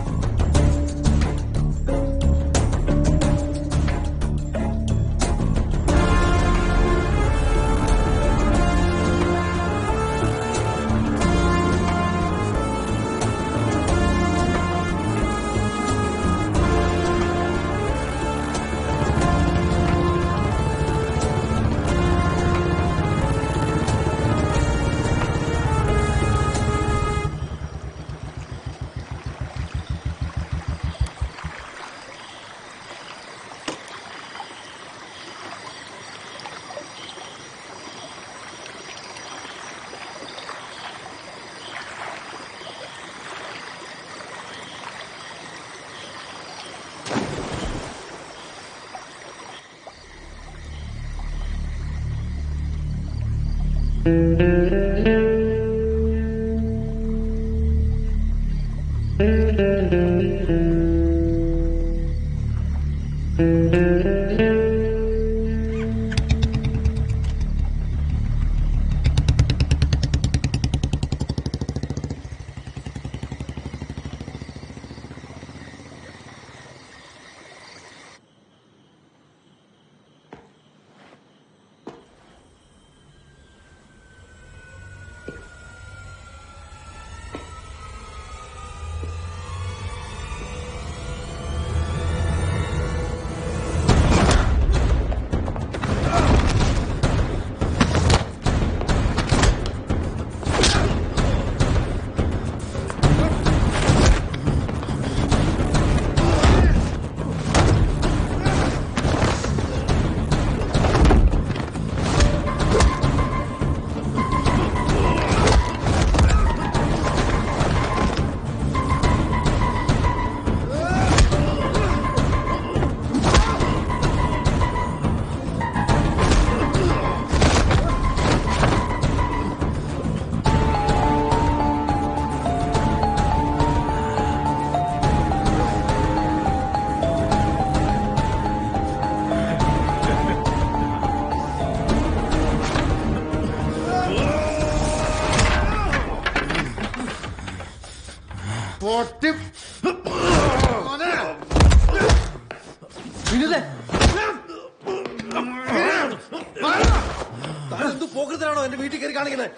എന്ത് പോക്കത്തിലാണോ എന്റെ വീട്ടിൽ കയറി കാണിക്കുന്നത്?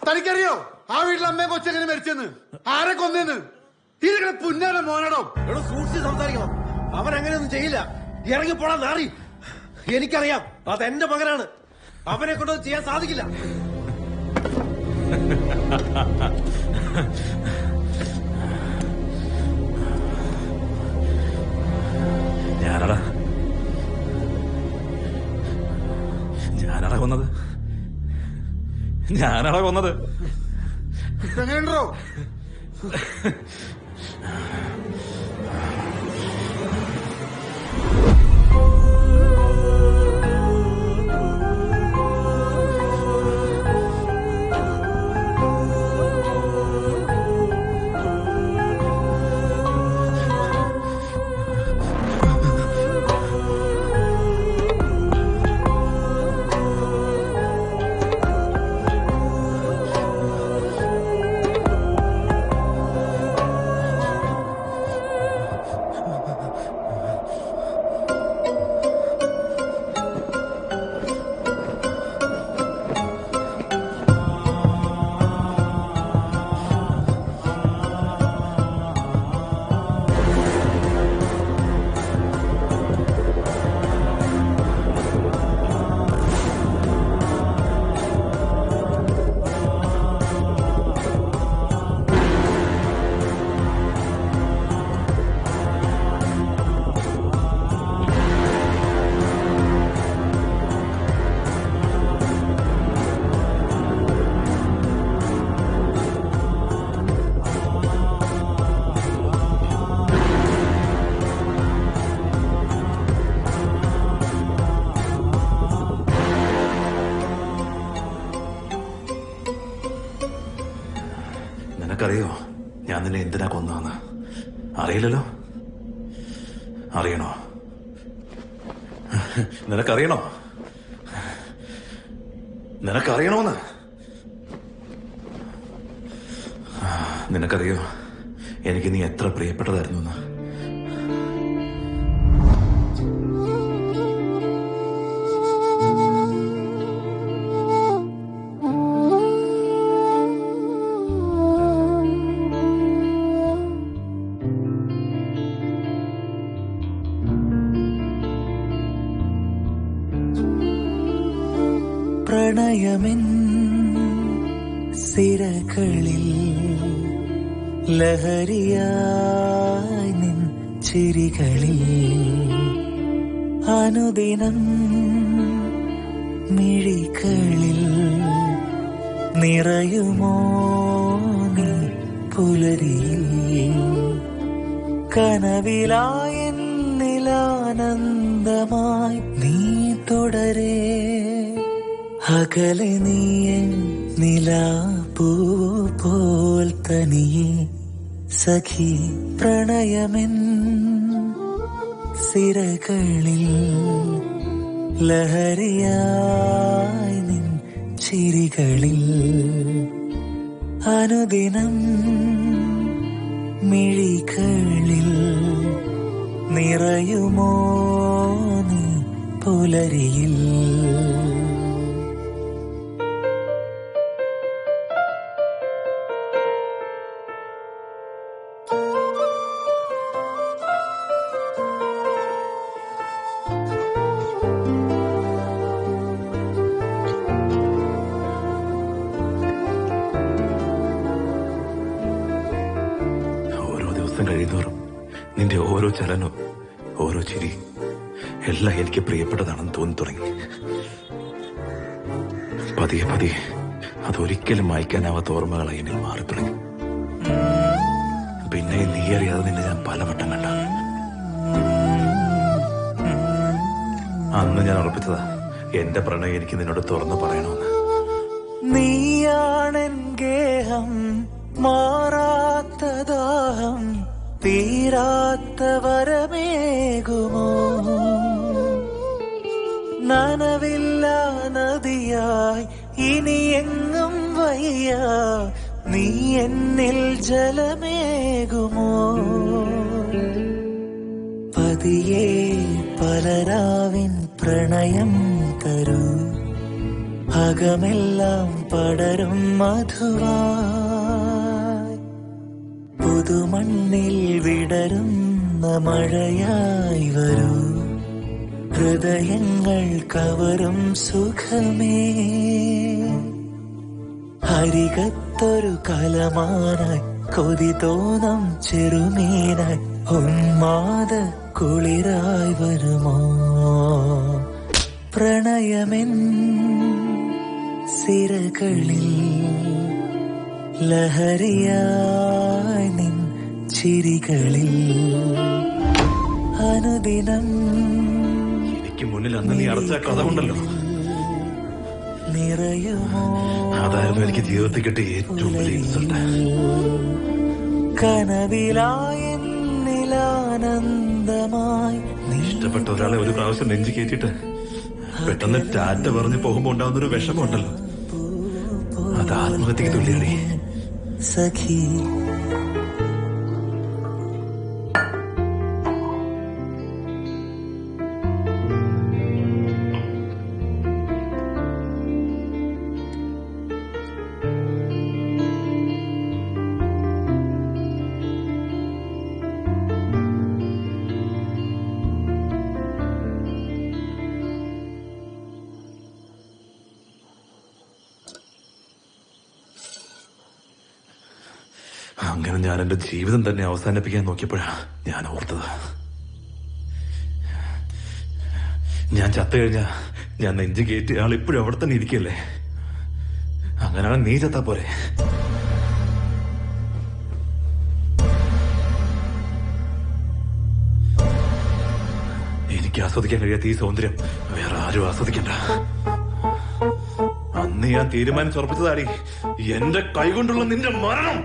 തനിക്കറിയോ ആ വീട്ടിൽ അമ്മയെ കൊച്ചെങ്ങനെ മരിച്ചെന്ന്, ആരെ കൊന്നെന്ന്? ഇതിങ്ങനെ പുന്നാന മോനടോ. എടോ സൂക്ഷിച്ച് സംസാരിക്കണം. അവൻ അങ്ങനെയൊന്നും ചെയ്യില്ല. ഇറങ്ങിപ്പോടാ നാറി. എനിക്കറിയാം അത് എന്റെ മകനാണ്. അവനെ കൊണ്ടൊന്നും ചെയ്യാൻ സാധിക്കില്ല. ഞാനടാ കൊന്നത്. ഞാനടാ കൊന്നത്. എങ്ങനെയുണ്ടോ? നിനക്കറിയോ ഞാൻ നിന്നെ എന്തിനാ കൊന്നതെന്ന്? അറിയില്ലല്ലോ. അറിയണോ? നിനക്കറിയണോ? നിനക്കറിയണോന്ന്? നിനക്കറിയോ എനിക്ക് നീ എത്ര പ്രിയപ്പെട്ടതായിരുന്നു എന്ന്? പ്രണയമെൻ സിരകളിൽ ലഹരിയായി നിൻ ചിരികളിൽ അനുദിനം മിഴികളിൽ നിറയുമോ നീ പുലരിയിൽ കനവിലായെന്നിലാനന്ദമായി നീ തുടരേ അകലെ നീയെ നിലാപ്പൂ പോൽ തനിയെ സഖി പ്രണയമെൻ സിരകളിൽ ലഹരിയായി നിൻ ചിരികളിൽ അനുദിനം മിഴികളിൽ നിറയുമോ നീ പുലരിയിൽ കഴിയുന്നോറും നിന്റെ ഓരോ ചലനവും ഓരോ ചിരി എല്ലാം എനിക്ക് പ്രിയപ്പെട്ടതാണെന്ന് തോന്നി തുടങ്ങി. പതിയെ പതിയെ അതൊരിക്കലും മായ്ക്കാനാവാത്ത ഓർമ്മകളായി എന്നിൽ മാറി തുടങ്ങി. പിന്നെ നീ അറിയാതെ നിന്നെ ഞാൻ പലവട്ടം കണ്ട. അന്ന് ഞാൻ ഉറപ്പിച്ചതാ എന്റെ പ്രണയം എനിക്ക് നിന്നോട് തുറന്നു പറയണമെന്ന്. നീയാണെൻ ഗേഹം മാറാത്ത ദാഹം തീരാത്ത വരമേകുമോ നനവില്ല നദിയായി ഇനി എങ്ങും വയ്യ നീ എന്നിൽ ജലമേകുമോ പതിയെ പലരാവിൻ പ്രണയം തരൂ അകമെല്ലാം പടരും മധുവായി പുതുമണ്ണിൽ വിടരുന്ന മഴയായി വരൂ ഹൃദയങ്ങൾ കവരും സുഖമേ അരികത്തൊരു കലമാനായി കൊതി തോന്നും ചെറുമീനായി ഉന്മാദ കുളിരായി വരുമോ പ്രണയമെൻ സിരകളിൽ ലഹരിയായി നിൻ ചിരികളിൽ അനുദിനം എനിക്ക് മുന്നിൽ അന്ന് നീ അടച്ച കഥ ഉണ്ടല്ലോ, നിറയുമോ അതായിരുന്നു എനിക്ക് ജീവിതത്തിൽ കിട്ടിയ ഏറ്റവും വലിയ ഇൻസൾട്ട്. കനവിലായെന്നിലാനന്ദമായി ഇഷ്ടപ്പെട്ട ഒരാളെ ഒരു പ്രാവശ്യം നെഞ്ചു കയറ്റിയിട്ട് പെട്ടെന്ന് ടാറ്റ പറഞ്ഞ് പോകുമ്പോ ഉണ്ടാവുന്നൊരു വിഷമമുണ്ടല്ലോ, അത് ആത്മഹത്യക്ക് തുല്യടി സഖി. അങ്ങനെ ഞാൻ എന്റെ ജീവിതം തന്നെ അവസാനിപ്പിക്കാൻ നോക്കിയപ്പോഴാണ് ഞാൻ ഓർത്തത്, ഞാൻ ചത്തു കഴിഞ്ഞാ ഞാൻ നെഞ്ചു കയറ്റി ആൾ ഇപ്പോഴും അവിടെ തന്നെ ഇരിക്കല്ലേ. അങ്ങനെയാണ് നീ ചത്താ പോരെ. എനിക്ക് ആസ്വദിക്കാൻ കഴിയാത്ത ഈ സൗന്ദര്യം വേറെ ആരും ആസ്വദിക്കണ്ട. അന്ന് ഞാൻ തീരുമാനിച്ചുറപ്പിച്ചതാടി എന്റെ കൈകൊണ്ടുള്ള നിന്റെ മരണം.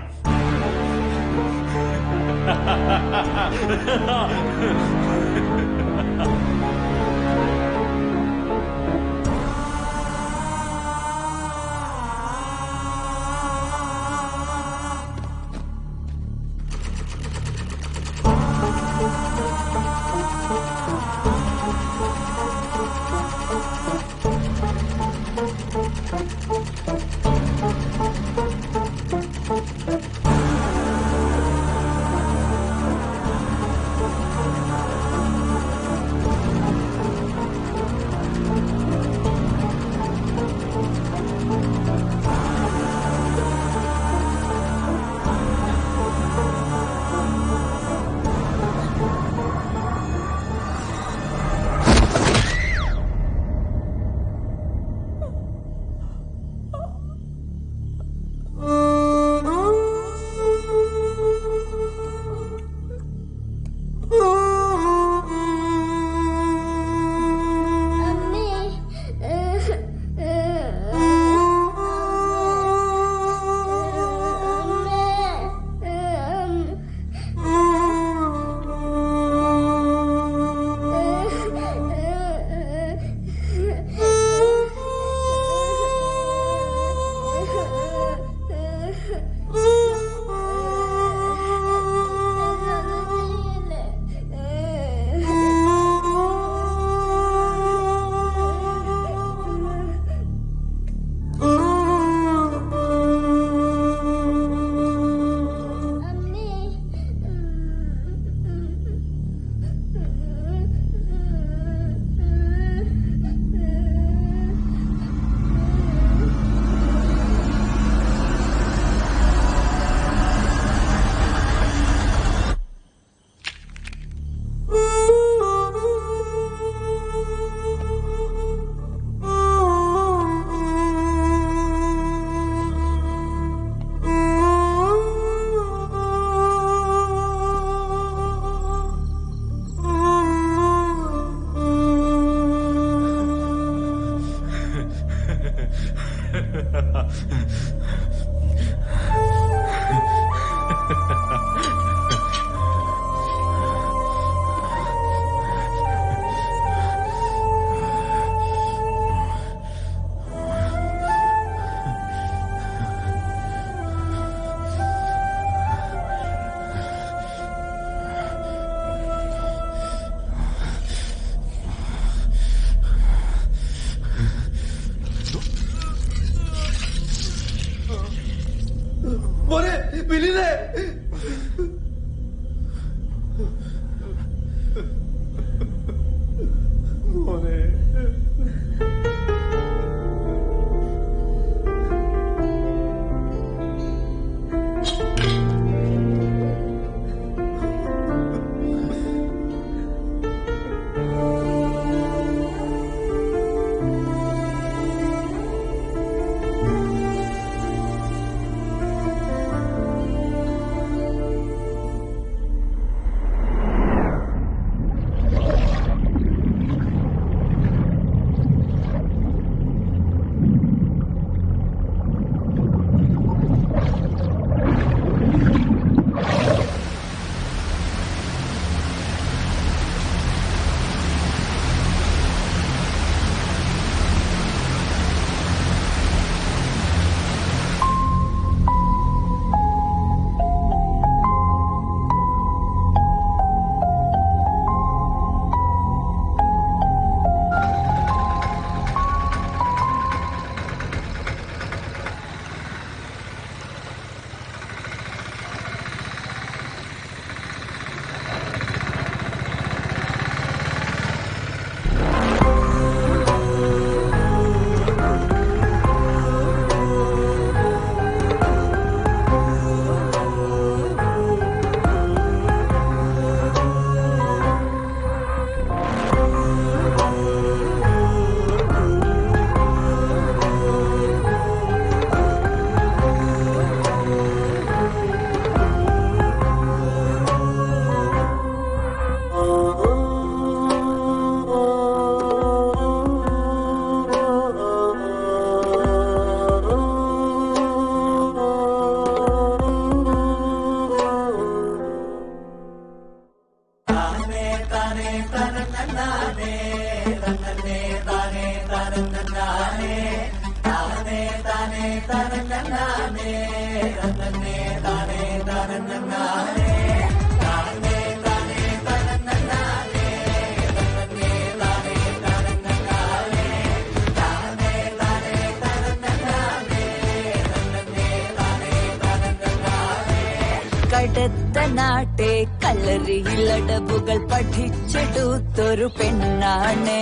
കടുത്ത നാട്ടെ കളരിയിലടവുകൾ പഠിച്ചെടുത്തൊരു പെണ്ണാണ്.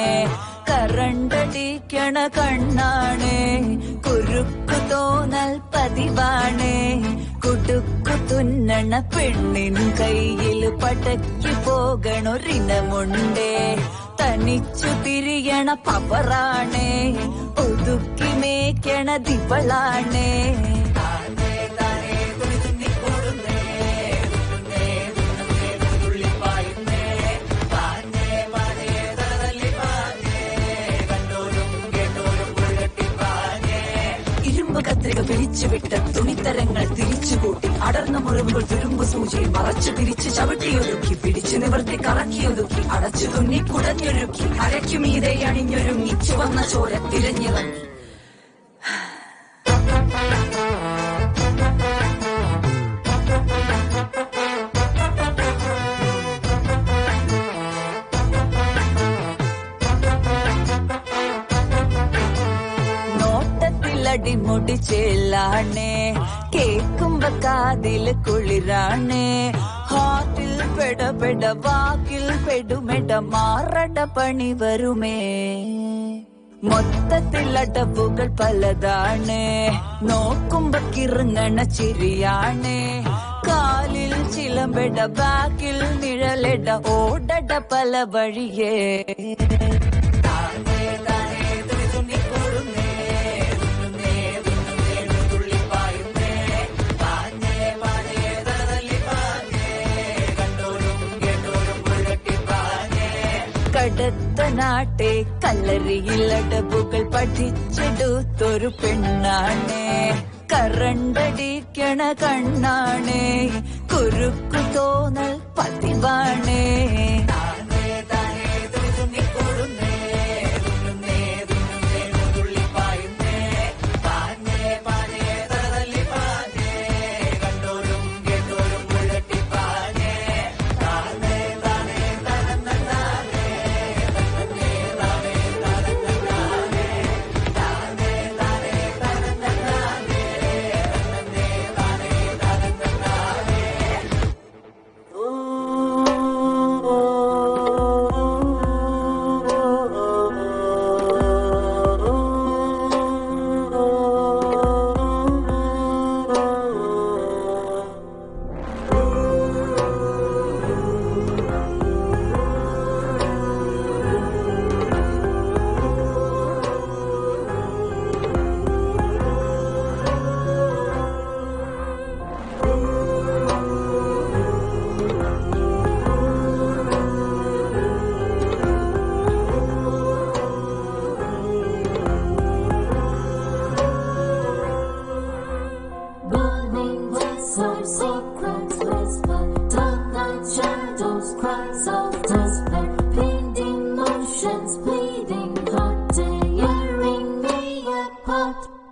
കറണ്ടടിക്കണ കണ്ണാണ്. കുരുക്കു തോന്നൽ പതിവാണ്. കുടുക്കു തുന്നണ പെണ്ണിൻ കയ്യിൽ പടക്കി പോകണൊരിനമുണ്ട്. തനിച്ചു തിരിയണ പവറാണ്. ഒതുക്കി മേക്കണ ദിവളാണ്. കത്രിക പിരിച്ചുവിട്ട് തുണിത്തരങ്ങൾ തിരിച്ചുകൂട്ടി അടർന്ന മുറിവുകൾ തുരുമ്പ് സൂചിയിൽ മറച്ചു തിരിച്ച് ചവിട്ടിയൊരുക്കി പിടിച്ചു നിവർത്തി കറക്കിയൊതുക്കി അടച്ചു തുന്നി കുടഞ്ഞൊരുക്കി അരയ്ക്കുമീതെ അണിഞ്ഞൊരുങ്ങി ചുവന്ന ചോര തിരഞ്ഞിറങ്ങി. അടിമുടി ചേലാണ്. കേക്കുമ്പോ കാതിൽ കുളിരാണ്. ഹാർട്ടിൽ പെടപെട വാക്കിൽ പെടുമെട മാറട പണി വരുമേ. മൊത്തത്തിൽ അടവുകൾ പലതാണ്. നോക്കുമ്പോ കിറങ്ങണ ചിരിയാണ്. കാലിൽ ചിലമ്പെട ബാക്കിൽ നിഴലെട ഓടട പല വഴിയേ. കടുത്ത നാട്ടെ കല്ലറിയിലടവുകൾ പഠിച്ചെടുത്തൊരു പെണ്ണാണ്. കറണ്ടടിക്കണ കണ്ണാണ്. കുരുക്കു തോന്നൽ പതിവാണ്. Secrets whisper, dark night shadows, cries of despair, pained emotions, bleeding heart, tearing me apart.